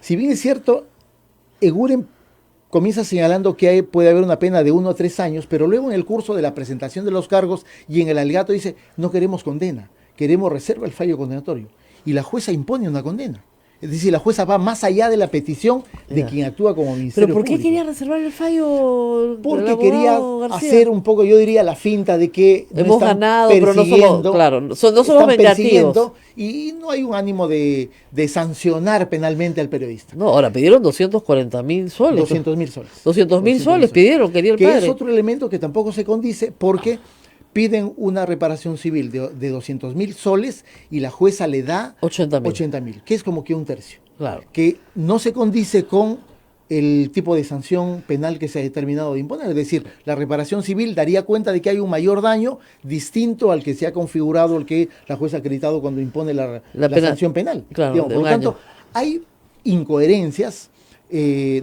Si bien es cierto, Eguren comienza señalando que puede haber una pena de 1 a 3 años, pero luego en el curso de la presentación de los cargos y en el alegato dice, no queremos condena, queremos reserva el fallo condenatorio. Y la jueza impone una condena. Es decir, la jueza va más allá de la petición de quien actúa como Ministerio ¿Pero por qué Público. quería reservar el fallo? Porque quería hacer un poco, yo diría, la finta de que hemos están ganado, pero no somos, claro, no somos están vengativos. persiguiendo y no hay un ánimo de sancionar penalmente al periodista. No, ahora pidieron 240.000 soles. 200.000 soles. 200.000 soles pidieron, quería el que padre. es otro elemento que tampoco se condice porque piden una reparación civil de 200.000 soles y la jueza le da 80.000, que es como que un tercio. Claro. Que no se condice con el tipo de sanción penal que se ha determinado de imponer. Es decir, la reparación civil daría cuenta de que hay un mayor daño distinto al que se ha configurado, el que la jueza ha acreditado cuando impone la sanción penal. Claro, Digamos, por lo tanto, hay incoherencias,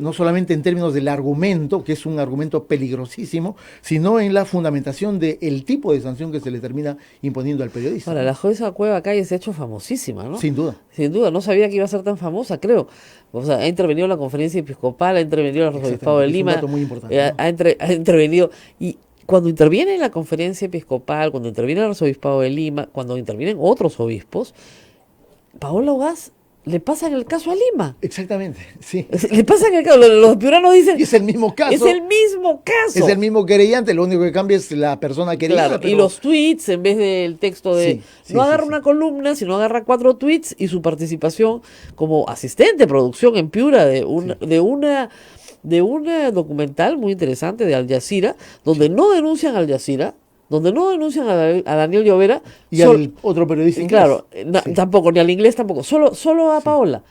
no solamente en términos del argumento, que es un argumento peligrosísimo, sino en la fundamentación del tipo de sanción que se le termina imponiendo al periodista. Ahora, la jueza Cueva Calle se ha hecho famosísima, ¿no? Sin duda. Sin duda, no sabía que iba a ser tan famosa, creo. O sea, ha intervenido en la conferencia episcopal, ha intervenido en el arzobispado de Lima. Es un dato muy importante, ¿no? ha intervenido. Y cuando interviene en la conferencia episcopal, cuando interviene el arzobispado de Lima, cuando intervienen otros obispos, Paola Ugaz le pasan el caso a Lima. Exactamente, sí. Le pasan el caso. Los piuranos dicen... Y es el mismo caso. Es el mismo caso. Es el mismo querellante, lo único que cambia es la persona querellada. Claro, pero... y los tweets, en vez del texto de... no agarra una columna, sino agarra 4 tweets y su participación como asistente de producción en Piura de una documental muy interesante de Al Jazeera, donde no denuncian a Al Jazeera, donde no denuncian a Daniel Llovera. Y al otro periodista inglés. Claro, tampoco, ni al inglés tampoco, solo a Paola.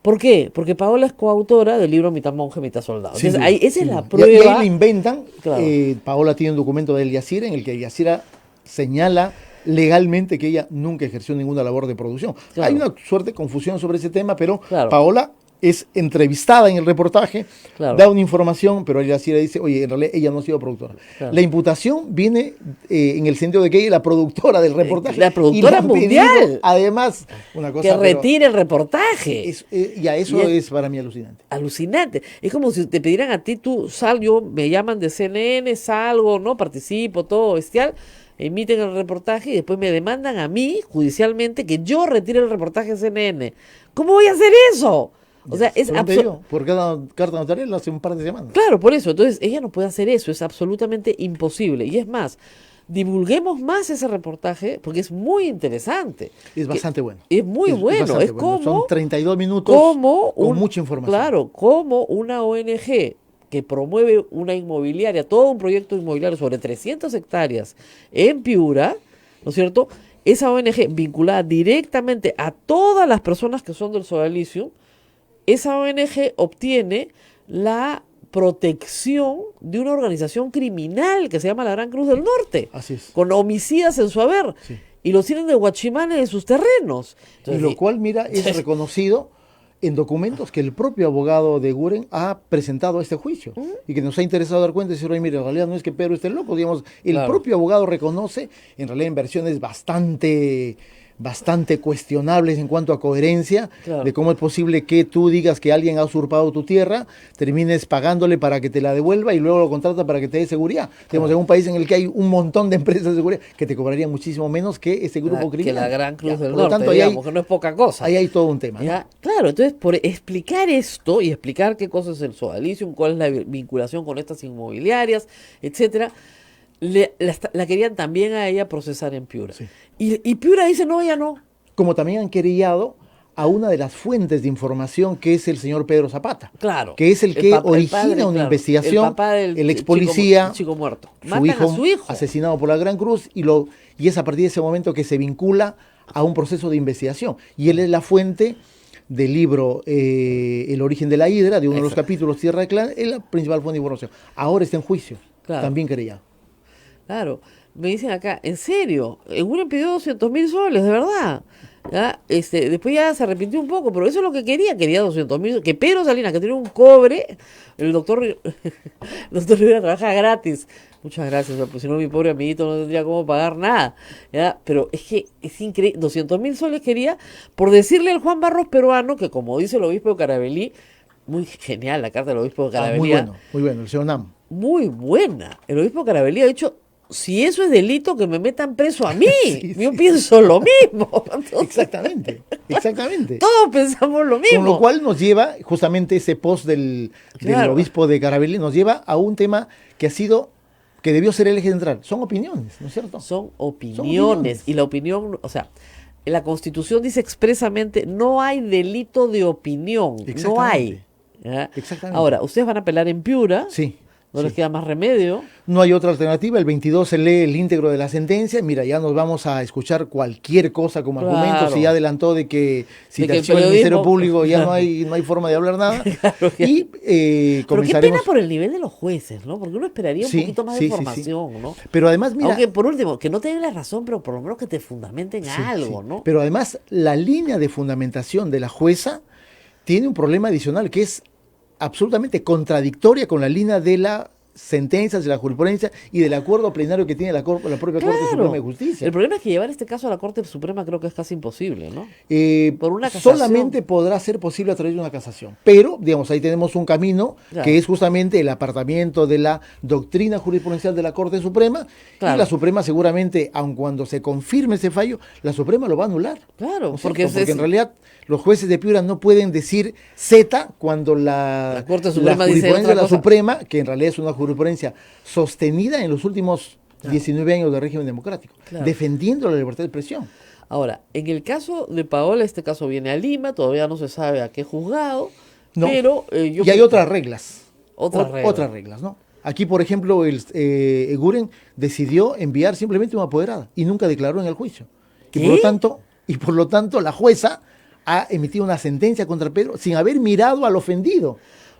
¿Por qué? Porque Paola es coautora del libro Mitad monje, mitad soldado. Entonces, esa es la prueba. Y ahí le inventan, claro. Paola tiene un documento de El Jazeera en el que El Jazeera señala legalmente que ella nunca ejerció ninguna labor de producción. Claro. Hay una suerte de confusión sobre ese tema, pero Paola es entrevistada en el reportaje, da una información, pero El Jazeera dice, oye, en realidad ella no ha sido productora. Claro. La imputación viene en el sentido de que ella es la productora del reportaje. La productora mundial. Además, una cosa... Que retire el reportaje. Eso es para mí alucinante. Alucinante. Es como si te pidieran a ti, tú sal, me llaman de CNN, salgo, ¿no? Participo, todo bestial. Emiten el reportaje y después me demandan a mí, judicialmente, que yo retire el reportaje de CNN. ¿Cómo voy a hacer eso? O sea, es absurdo. Por cada carta notarial lo hace un par de semanas. Claro, por eso. Entonces, ella no puede hacer eso. Es absolutamente imposible. Y es más, divulguemos más ese reportaje porque es muy interesante. Es bastante bueno. Es muy bueno. Es como... Son 32 minutos con mucha información. Claro, como una ONG que promueve una inmobiliaria, todo un proyecto inmobiliario sobre 300 hectáreas en Piura, ¿no es cierto? Esa ONG vinculada directamente a todas las personas que son del sodalicio, esa ONG obtiene la protección de una organización criminal que se llama la Gran Cruz del Norte. Así es. Con homicidas en su haber. Sí. Y los tienen de guachimanes en sus terrenos. Entonces, y lo cual, mira, es reconocido en documentos que el propio abogado de Eguren ha presentado a este juicio y que nos ha interesado dar cuenta y decir, oye, mire, en realidad no es que Pedro esté loco, digamos, el propio abogado reconoce, en realidad en versiones bastante cuestionables en cuanto a coherencia, de cómo es posible que tú digas que alguien ha usurpado tu tierra, termines pagándole para que te la devuelva y luego lo contrata para que te dé seguridad. Tenemos en un país en el que hay un montón de empresas de seguridad que te cobrarían muchísimo menos que ese grupo criminal. Que la Gran Cruz del Norte, tanto, digamos, que no es poca cosa. Ahí hay todo un tema. ¿No? Claro, entonces por explicar esto y explicar qué cosa es el sodalicium, cuál es la vinculación con estas inmobiliarias, etcétera, la querían también a ella procesar en Piura. Sí. Y Piura dice, no, ella no. Como también han querellado a una de las fuentes de información que es el señor Pedro Zapata. Claro. Que es el que origina una investigación. El papá del ex policía, chico muerto. Su hijo asesinado por la Gran Cruz y es a partir de ese momento que se vincula a un proceso de investigación. Y él es la fuente del libro El origen de la hidra, de uno de los capítulos Tierra de Clan, es la principal fuente de información. Ahora está en juicio, también querellado. Claro, me dicen acá, ¿en serio? Eguren pidió 200.000 soles, de verdad. ¿ya? Después ya se arrepintió un poco, pero eso es lo que quería 200.000, que Pedro Salinas, que tiene un cobre, el doctor Rivera trabaja gratis. Muchas gracias, pues si no mi pobre amiguito no tendría cómo pagar nada, ¿ya? Pero es que es increíble, 200.000 soles quería por decirle al Juan Barros peruano, que como dice el obispo de Carabalí, muy genial la carta del obispo de Carabalí. Muy bueno, el señor Nam. Muy buena. El obispo de Carabalí ha dicho, si eso es delito, que me metan preso a mí. Yo pienso lo mismo. Entonces, Exactamente. Todos pensamos lo mismo. Con lo cual nos lleva, justamente ese post del obispo de Carabalí, nos lleva a un tema que debió ser el eje central. Son opiniones, ¿no es cierto? Son opiniones. Y la opinión, o sea, la Constitución dice expresamente, no hay delito de opinión. No hay. ¿Ya? Exactamente. Ahora, ustedes van a apelar en Piura. Sí. No les queda más remedio. No hay otra alternativa. El 22 se lee el íntegro de la sentencia. Mira, ya nos vamos a escuchar cualquier cosa como argumento. Si ya adelantó de que si te archiva el Ministerio Público ya no hay forma de hablar nada. Claro, y pero qué pena por el nivel de los jueces, ¿no? Porque uno esperaría un poquito más de información, ¿no? Pero además, mira... Aunque por último, que no tengan la razón, pero por lo menos que te fundamenten algo, ¿no? Pero además, la línea de fundamentación de la jueza tiene un problema adicional que es absolutamente contradictoria con la línea de las sentencias, de la jurisprudencia y del acuerdo plenario que tiene la propia Corte Suprema de Justicia. El problema es que llevar este caso a la Corte Suprema creo que es casi imposible, ¿no? Por una casación. Solamente podrá ser posible a través de una casación. Pero, digamos, ahí tenemos un camino que es justamente el apartamiento de la doctrina jurisprudencial de la Corte Suprema y la Suprema seguramente, aun cuando se confirme ese fallo, la Suprema lo va a anular. Claro, ¿no? Porque en realidad los jueces de Piura no pueden decir Z cuando la Corte Suprema dice otra de la cosa. Suprema, que en realidad es una jurisprudencia sostenida en los últimos 19 años de régimen democrático, defendiendo la libertad de expresión. Ahora, en el caso de Paola, este caso viene a Lima, todavía no se sabe a qué juzgado, pero... y hay otras reglas. Otras reglas, ¿no? Aquí, por ejemplo, Eguren decidió enviar simplemente una apoderada y nunca declaró en el juicio. Y por lo tanto, la jueza ha emitido una sentencia contra Pedro sin haber mirado al ofendido.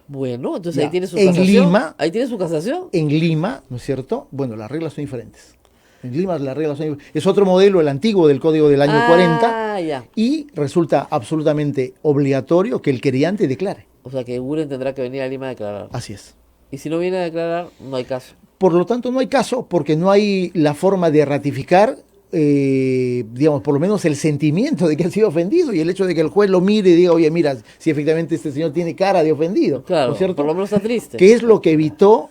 Bueno, entonces ahí tiene su casación. Ahí tiene su casación. En Lima, ¿no es cierto? Bueno, las reglas son diferentes. En Lima las reglas son diferentes. Es otro modelo, el antiguo del Código del año 40. Ya. Y resulta absolutamente obligatorio que el querellante declare. O sea que Eguren tendrá que venir a Lima a declarar. Así es. Y si no viene a declarar, no hay caso. Por lo tanto, no hay caso porque no hay la forma de ratificar digamos, por lo menos el sentimiento de que ha sido ofendido y el hecho de que el juez lo mire y diga, oye, mira, si efectivamente este señor tiene cara de ofendido. Claro, ¿no es cierto? por lo menos está triste. Que es lo que evitó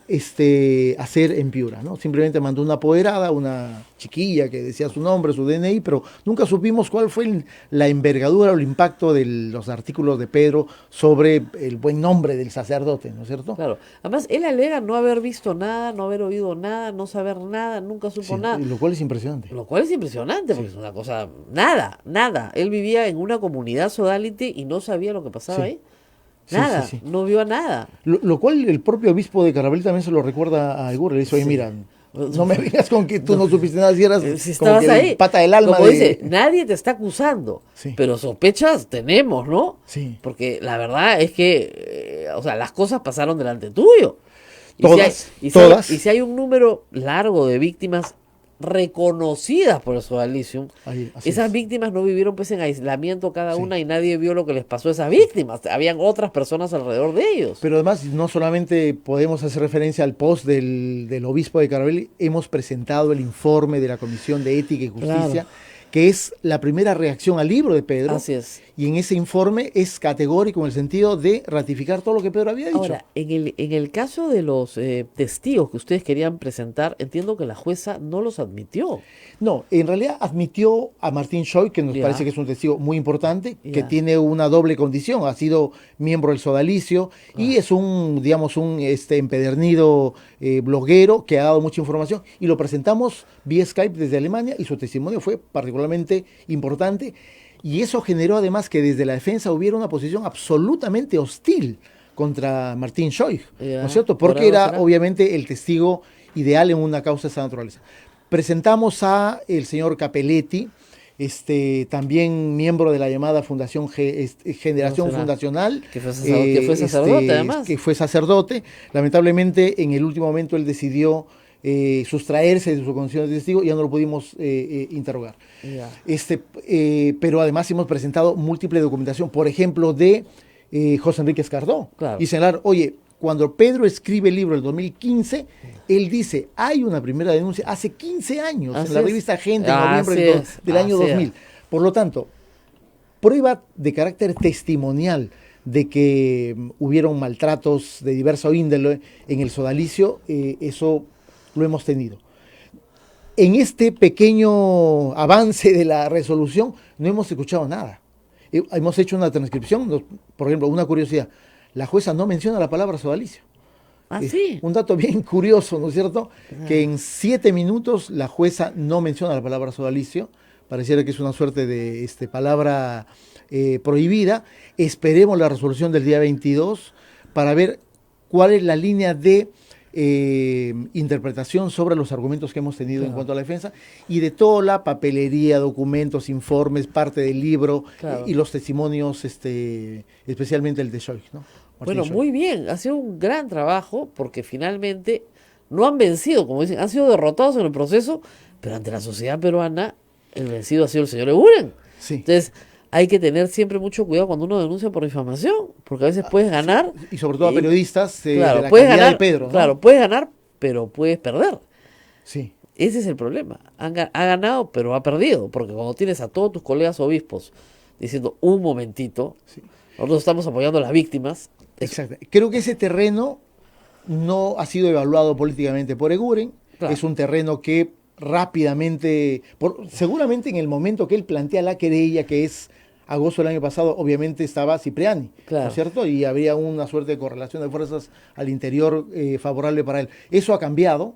hacer en Piura, ¿no? Simplemente mandó una apoderada, una chiquilla que decía su nombre, su DNI, pero nunca supimos cuál fue la envergadura o el impacto de los artículos de Pedro sobre el buen nombre del sacerdote, ¿no es cierto? Claro. Además, él alega no haber visto nada, no haber oído nada, no saber nada, nunca supo nada. Lo cual es impresionante. Lo cual es impresionante, porque es una cosa, nada. Él vivía en una comunidad sodalite y no sabía lo que pasaba ahí. Nada, no vio a nada. Lo cual el propio obispo de Carabalí también se lo recuerda a Eguren. Le dice, oye, mira, no me vengas con que tú no supiste nada, si eras si estabas ahí, pata del alma. Como dice, nadie te está acusando, pero sospechas tenemos, ¿no? Sí. Porque la verdad es que, o sea, las cosas pasaron delante tuyo. Todas. Y si hay un número largo de víctimas reconocidas por el sodalicium, esas víctimas no vivieron pues en aislamiento cada una y nadie vio lo que les pasó a esas víctimas, habían otras personas alrededor de ellos. Pero además no solamente podemos hacer referencia al post del obispo de Carabalí, hemos presentado el informe de la Comisión de Ética y Justicia, que es la primera reacción al libro de Pedro. Así es. Y en ese informe es categórico en el sentido de ratificar todo lo que Pedro había dicho. Ahora, en el caso de los testigos que ustedes querían presentar, entiendo que la jueza no los admitió. No, en realidad admitió a Martín Schoy, que nos parece que es un testigo muy importante, que tiene una doble condición, ha sido miembro del sodalicio y es un empedernido bloguero que ha dado mucha información y lo presentamos vía Skype desde Alemania y su testimonio fue particularmente importante. Y eso generó además que desde la defensa hubiera una posición absolutamente hostil contra Martín Schoy, ¿no es cierto? Porque era obviamente el testigo ideal en una causa de esa naturaleza. Presentamos a el señor Capelletti, también miembro de la llamada Fundación Generación Fundacional, que fue sacerdote además. Que fue sacerdote. Lamentablemente en el último momento él decidió sustraerse de su condición de testigo, ya no lo pudimos interrogar. Ya. Pero además hemos presentado múltiple documentación, por ejemplo, de José Enrique Escardó. Claro. Y señalar, oye, cuando Pedro escribe el libro en 2015, él dice, hay una primera denuncia hace 15 años Así en la es. revista Gente, en Así noviembre es, del año así es. 2000. Por lo tanto, prueba de carácter testimonial de que hubieron maltratos de diversa índole en el sodalicio, eso lo hemos tenido. En este pequeño avance de la resolución no hemos escuchado nada. Hemos hecho una transcripción, por ejemplo, una curiosidad. La jueza no menciona la palabra sodalicio. Ah, sí. Un dato bien curioso, ¿no es cierto? Que en 7 minutos la jueza no menciona la palabra sodalicio. Pareciera que es una suerte de palabra prohibida. Esperemos la resolución del día 22 para ver cuál es la línea de interpretación sobre los argumentos que hemos tenido en cuanto a la defensa y de toda la papelería, documentos, informes, parte del libro y los testimonios, especialmente el de Schoich, ¿no? Bueno, muy bien, ha sido un gran trabajo porque finalmente no han vencido, como dicen, han sido derrotados en el proceso, pero ante la sociedad peruana el vencido ha sido el señor Eguren. Sí. Entonces hay que tener siempre mucho cuidado cuando uno denuncia por difamación, porque a veces puedes ganar. Y sobre todo a periodistas claro, de la puedes calidad ganar, de Pedro, ¿no? Claro, puedes ganar, pero puedes perder. Sí. Ese es el problema. Ha ganado, pero ha perdido, porque cuando tienes a todos tus colegas obispos diciendo un momentito, nosotros estamos apoyando a las víctimas. Exacto. Creo que ese terreno no ha sido evaluado políticamente por Eguren. Claro. Es un terreno que rápidamente, seguramente en el momento que él plantea la querella, que es agosto del año pasado, obviamente estaba Cipriani, claro, ¿no es cierto? Y habría una suerte de correlación de fuerzas al interior favorable para él. Eso ha cambiado.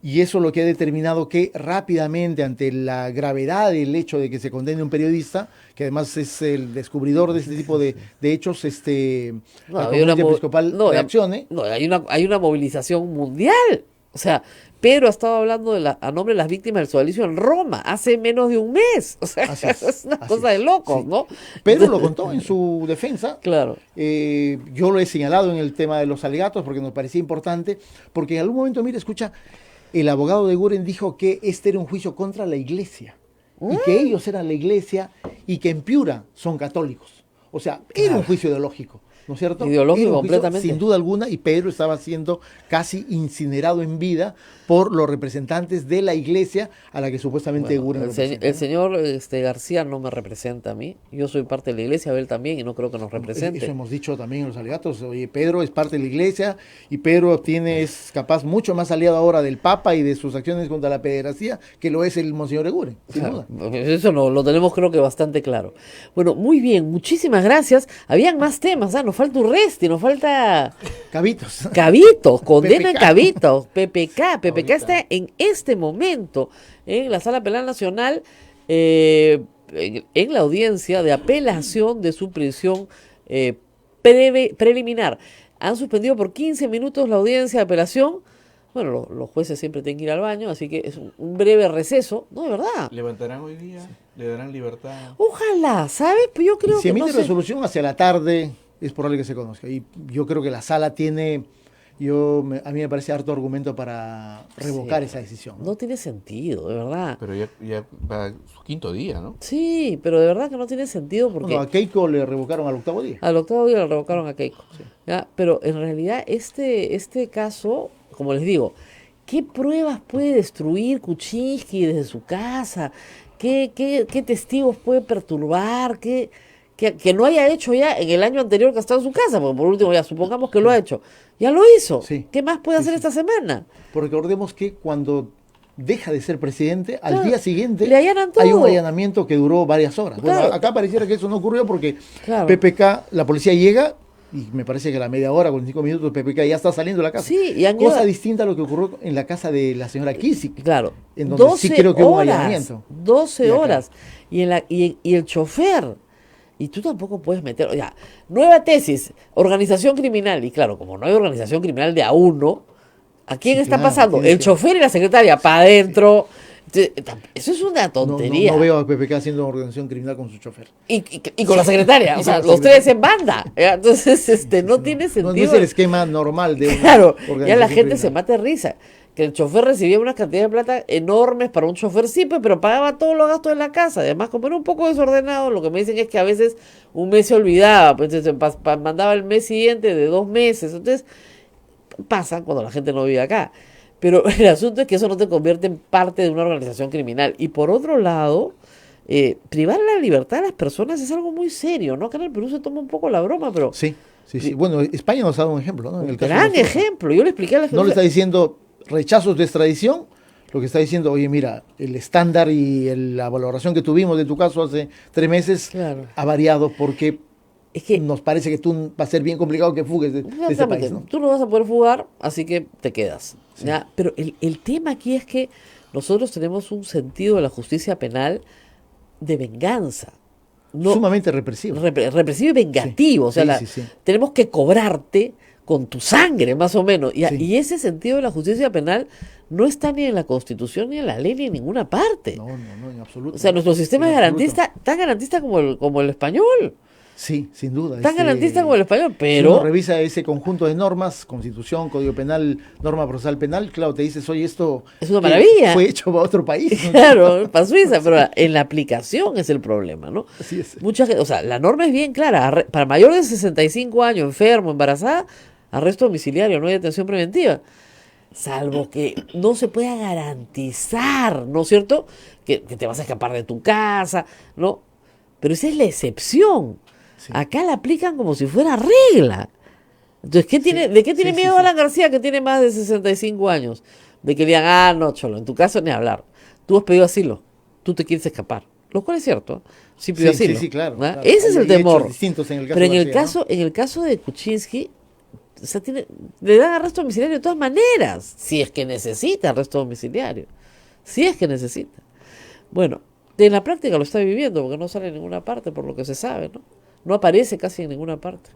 Y eso es lo que ha determinado que rápidamente, ante la gravedad del hecho de que se condene a un periodista, que además es el descubridor de este tipo de hechos, la Conferencia Episcopal reaccione. No, hay una movilización mundial. O sea, Pedro ha estado hablando a nombre de las víctimas del sodalicio en Roma hace menos de un mes. O sea, es una cosa de locos, ¿no? Pedro lo contó en su defensa. Claro. Yo lo he señalado en el tema de los alegatos porque nos parecía importante, porque en algún momento, mira, escucha, el abogado de Eguren dijo que este era un juicio contra la iglesia y que ellos eran la iglesia y que en Piura son católicos. O sea, era un juicio ideológico, ¿no es cierto? Ideológico completamente. Sin duda alguna, y Pedro estaba siendo casi incinerado en vida por los representantes de la iglesia a la que supuestamente Eguren representa. El señor García no me representa a mí. Yo soy parte de la iglesia, él también, y no creo que nos represente. Eso hemos dicho también en los alegatos. Oye, Pedro es parte de la iglesia y Pedro es capaz mucho más aliado ahora del Papa y de sus acciones contra la pederastía que lo es el Monseñor Eguren, sin duda. Eso lo tenemos creo que bastante claro. Bueno, muy bien, muchísimas gracias. Habían más temas, nos falta Urresti, nos falta... Cabitos, condenan PPK. Cabitos, PPK está en este momento en la Sala Penal Nacional en la audiencia de apelación de su prisión preliminar. Han suspendido por 15 minutos la audiencia de apelación. Bueno, los jueces siempre tienen que ir al baño, así que es un breve receso, ¿no? De verdad. ¿Levantarán hoy día? ¿Le darán libertad? Ojalá, ¿sabes? Pues yo creo si que emite no sé. resolución hacia la tarde, es probable que se conozca. Y yo creo que la sala tiene... a mí me parece harto argumento para revocar esa decisión. No tiene sentido, de verdad. Pero ya va su quinto día, ¿no? Sí, pero de verdad que no tiene sentido porque... Bueno, a Keiko le revocaron al octavo día. Al octavo día le revocaron a Keiko. Sí. ¿Ya? Pero en realidad este caso, como les digo, ¿qué pruebas puede destruir Kuczynski desde su casa? ¿Qué testigos puede perturbar? Que no haya hecho ya en el año anterior que ha estado en su casa? Porque por último, ya supongamos que lo ha hecho. Ya lo hizo. Sí. ¿Qué más puede hacer esta semana? Porque recordemos que cuando deja de ser presidente, al día siguiente le allanan todo. Hay un allanamiento que duró varias horas. Claro. Bueno, acá pareciera que eso no ocurrió porque PPK, la policía llega y me parece que a la media hora, 45 minutos, PPK ya está saliendo de la casa. Sí, cosa distinta a lo que ocurrió en la casa de la señora Kisik. Claro. En donde sí creo que hubo un allanamiento. 12 horas. Y el chofer... Y tú tampoco puedes meter... Ya, nueva tesis, organización criminal. Y claro, como no hay organización criminal de a uno, ¿a quién está pasando? El chofer y la secretaria, para adentro. Eso es una tontería. No veo a PPK haciendo una organización criminal con su chofer. Y con la secretaria. O sea, los tres en banda. Entonces, no tiene sentido. No es el esquema normal de una Claro, ya la gente criminal. se mata de risa. que el chofer recibía una cantidad de plata enormes para un chofer, sí, pues, pero pagaba todos los gastos de la casa. Además, como era un poco desordenado, lo que me dicen es que a veces un mes se olvidaba, pues entonces mandaba el mes siguiente de 2 meses. Entonces, pasa cuando la gente no vive acá. Pero el asunto es que eso no te convierte en parte de una organización criminal. Y por otro lado, privar la libertad a las personas es algo muy serio, ¿no? Acá en el Perú se toma un poco la broma, pero... Sí. Bueno, España nos ha dado un ejemplo, ¿no? En el caso gran ejemplo. Yo le expliqué a la gente... No le está diciendo rechazos de extradición, lo que está diciendo, oye, mira, el estándar y la valoración que tuvimos de tu caso hace 3 meses ha variado porque es que nos parece que tú va a ser bien complicado que fugues de este país, ¿no? Tú no vas a poder fugar, así que te quedas. Sí. ¿Ya? Pero el tema aquí es que nosotros tenemos un sentido de la justicia penal de venganza. No, sumamente represivo. Represivo y vengativo. Sí, o sea, tenemos que cobrarte con tu sangre, más o menos. Y ese sentido de la justicia penal no está ni en la Constitución, ni en la ley, ni en ninguna parte. No, en absoluto. O sea, nuestro sistema es garantista, tan garantista como el español. Sí, sin duda. Tan garantista como el español, pero... Si uno revisa ese conjunto de normas, Constitución, Código Penal, Norma Procesal Penal, claro, te dices, oye, esto... Es una maravilla. Fue hecho para otro país. Claro, para Suiza, pero en la aplicación es el problema, ¿no? Así es. Mucha gente, o sea, la norma es bien clara. Para mayor de 65 años, enfermo, embarazada, arresto domiciliario, no hay detención preventiva. Salvo que no se pueda garantizar, ¿no es cierto?, que te vas a escapar de tu casa, ¿no? Pero esa es la excepción. Sí. Acá la aplican como si fuera regla. Entonces, ¿de qué tiene miedo Alan García, que tiene más de 65 años? De que digan, no, cholo, en tu caso ni hablar. Tú has pedido asilo, tú te quieres escapar. Lo cual es cierto. Sí pidió asilo. Sí, claro. Ese es el temor. Pero en el caso de Kuczynski, o sea, le dan arresto domiciliario de todas maneras, si es que necesita arresto domiciliario. Si es que necesita. Bueno, en la práctica lo está viviendo, porque no sale en ninguna parte, por lo que se sabe, ¿no? No aparece casi en ninguna parte.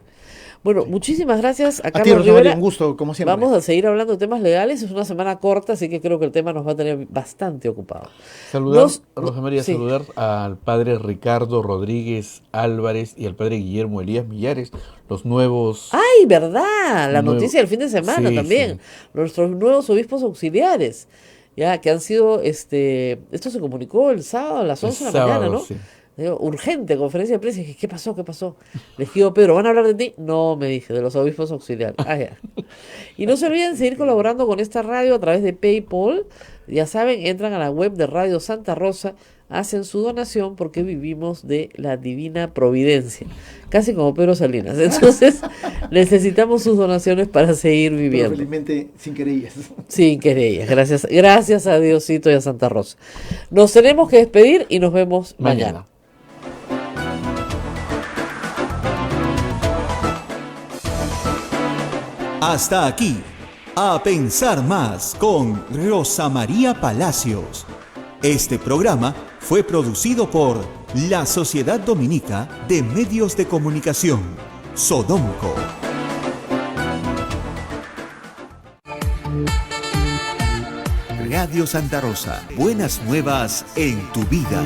Bueno, muchísimas gracias a Carlos Rivera. Un gusto, como siempre. Vamos a seguir hablando de temas legales. Es una semana corta, así que creo que el tema nos va a tener bastante ocupado. Rosa María, saludar al padre Ricardo Rodríguez Álvarez y al padre Guillermo Elías Millares, los nuevos... ¡Ay, verdad! La noticia del fin de semana también. Nuestros nuevos obispos auxiliares, ya que han sido... Esto se comunicó el sábado a las 11 de la mañana, ¿no? Sí. Urgente, conferencia de prensa. Dije, ¿qué pasó? Les digo, Pedro, ¿van a hablar de ti? No, me dije, de los obispos auxiliares. Y no se olviden seguir colaborando con esta radio a través de PayPal. Ya saben, entran a la web de Radio Santa Rosa, hacen su donación porque vivimos de la divina providencia. Casi como Pedro Salinas. Entonces, necesitamos sus donaciones para seguir viviendo. Pero felizmente sin querellas. Sin querellas. Gracias a Diosito y a Santa Rosa. Nos tenemos que despedir y nos vemos mañana. Hasta aquí, A Pensar Más con Rosa María Palacios. Este programa fue producido por la Sociedad Dominica de Medios de Comunicación, Sodomco. Radio Santa Rosa, buenas nuevas en tu vida.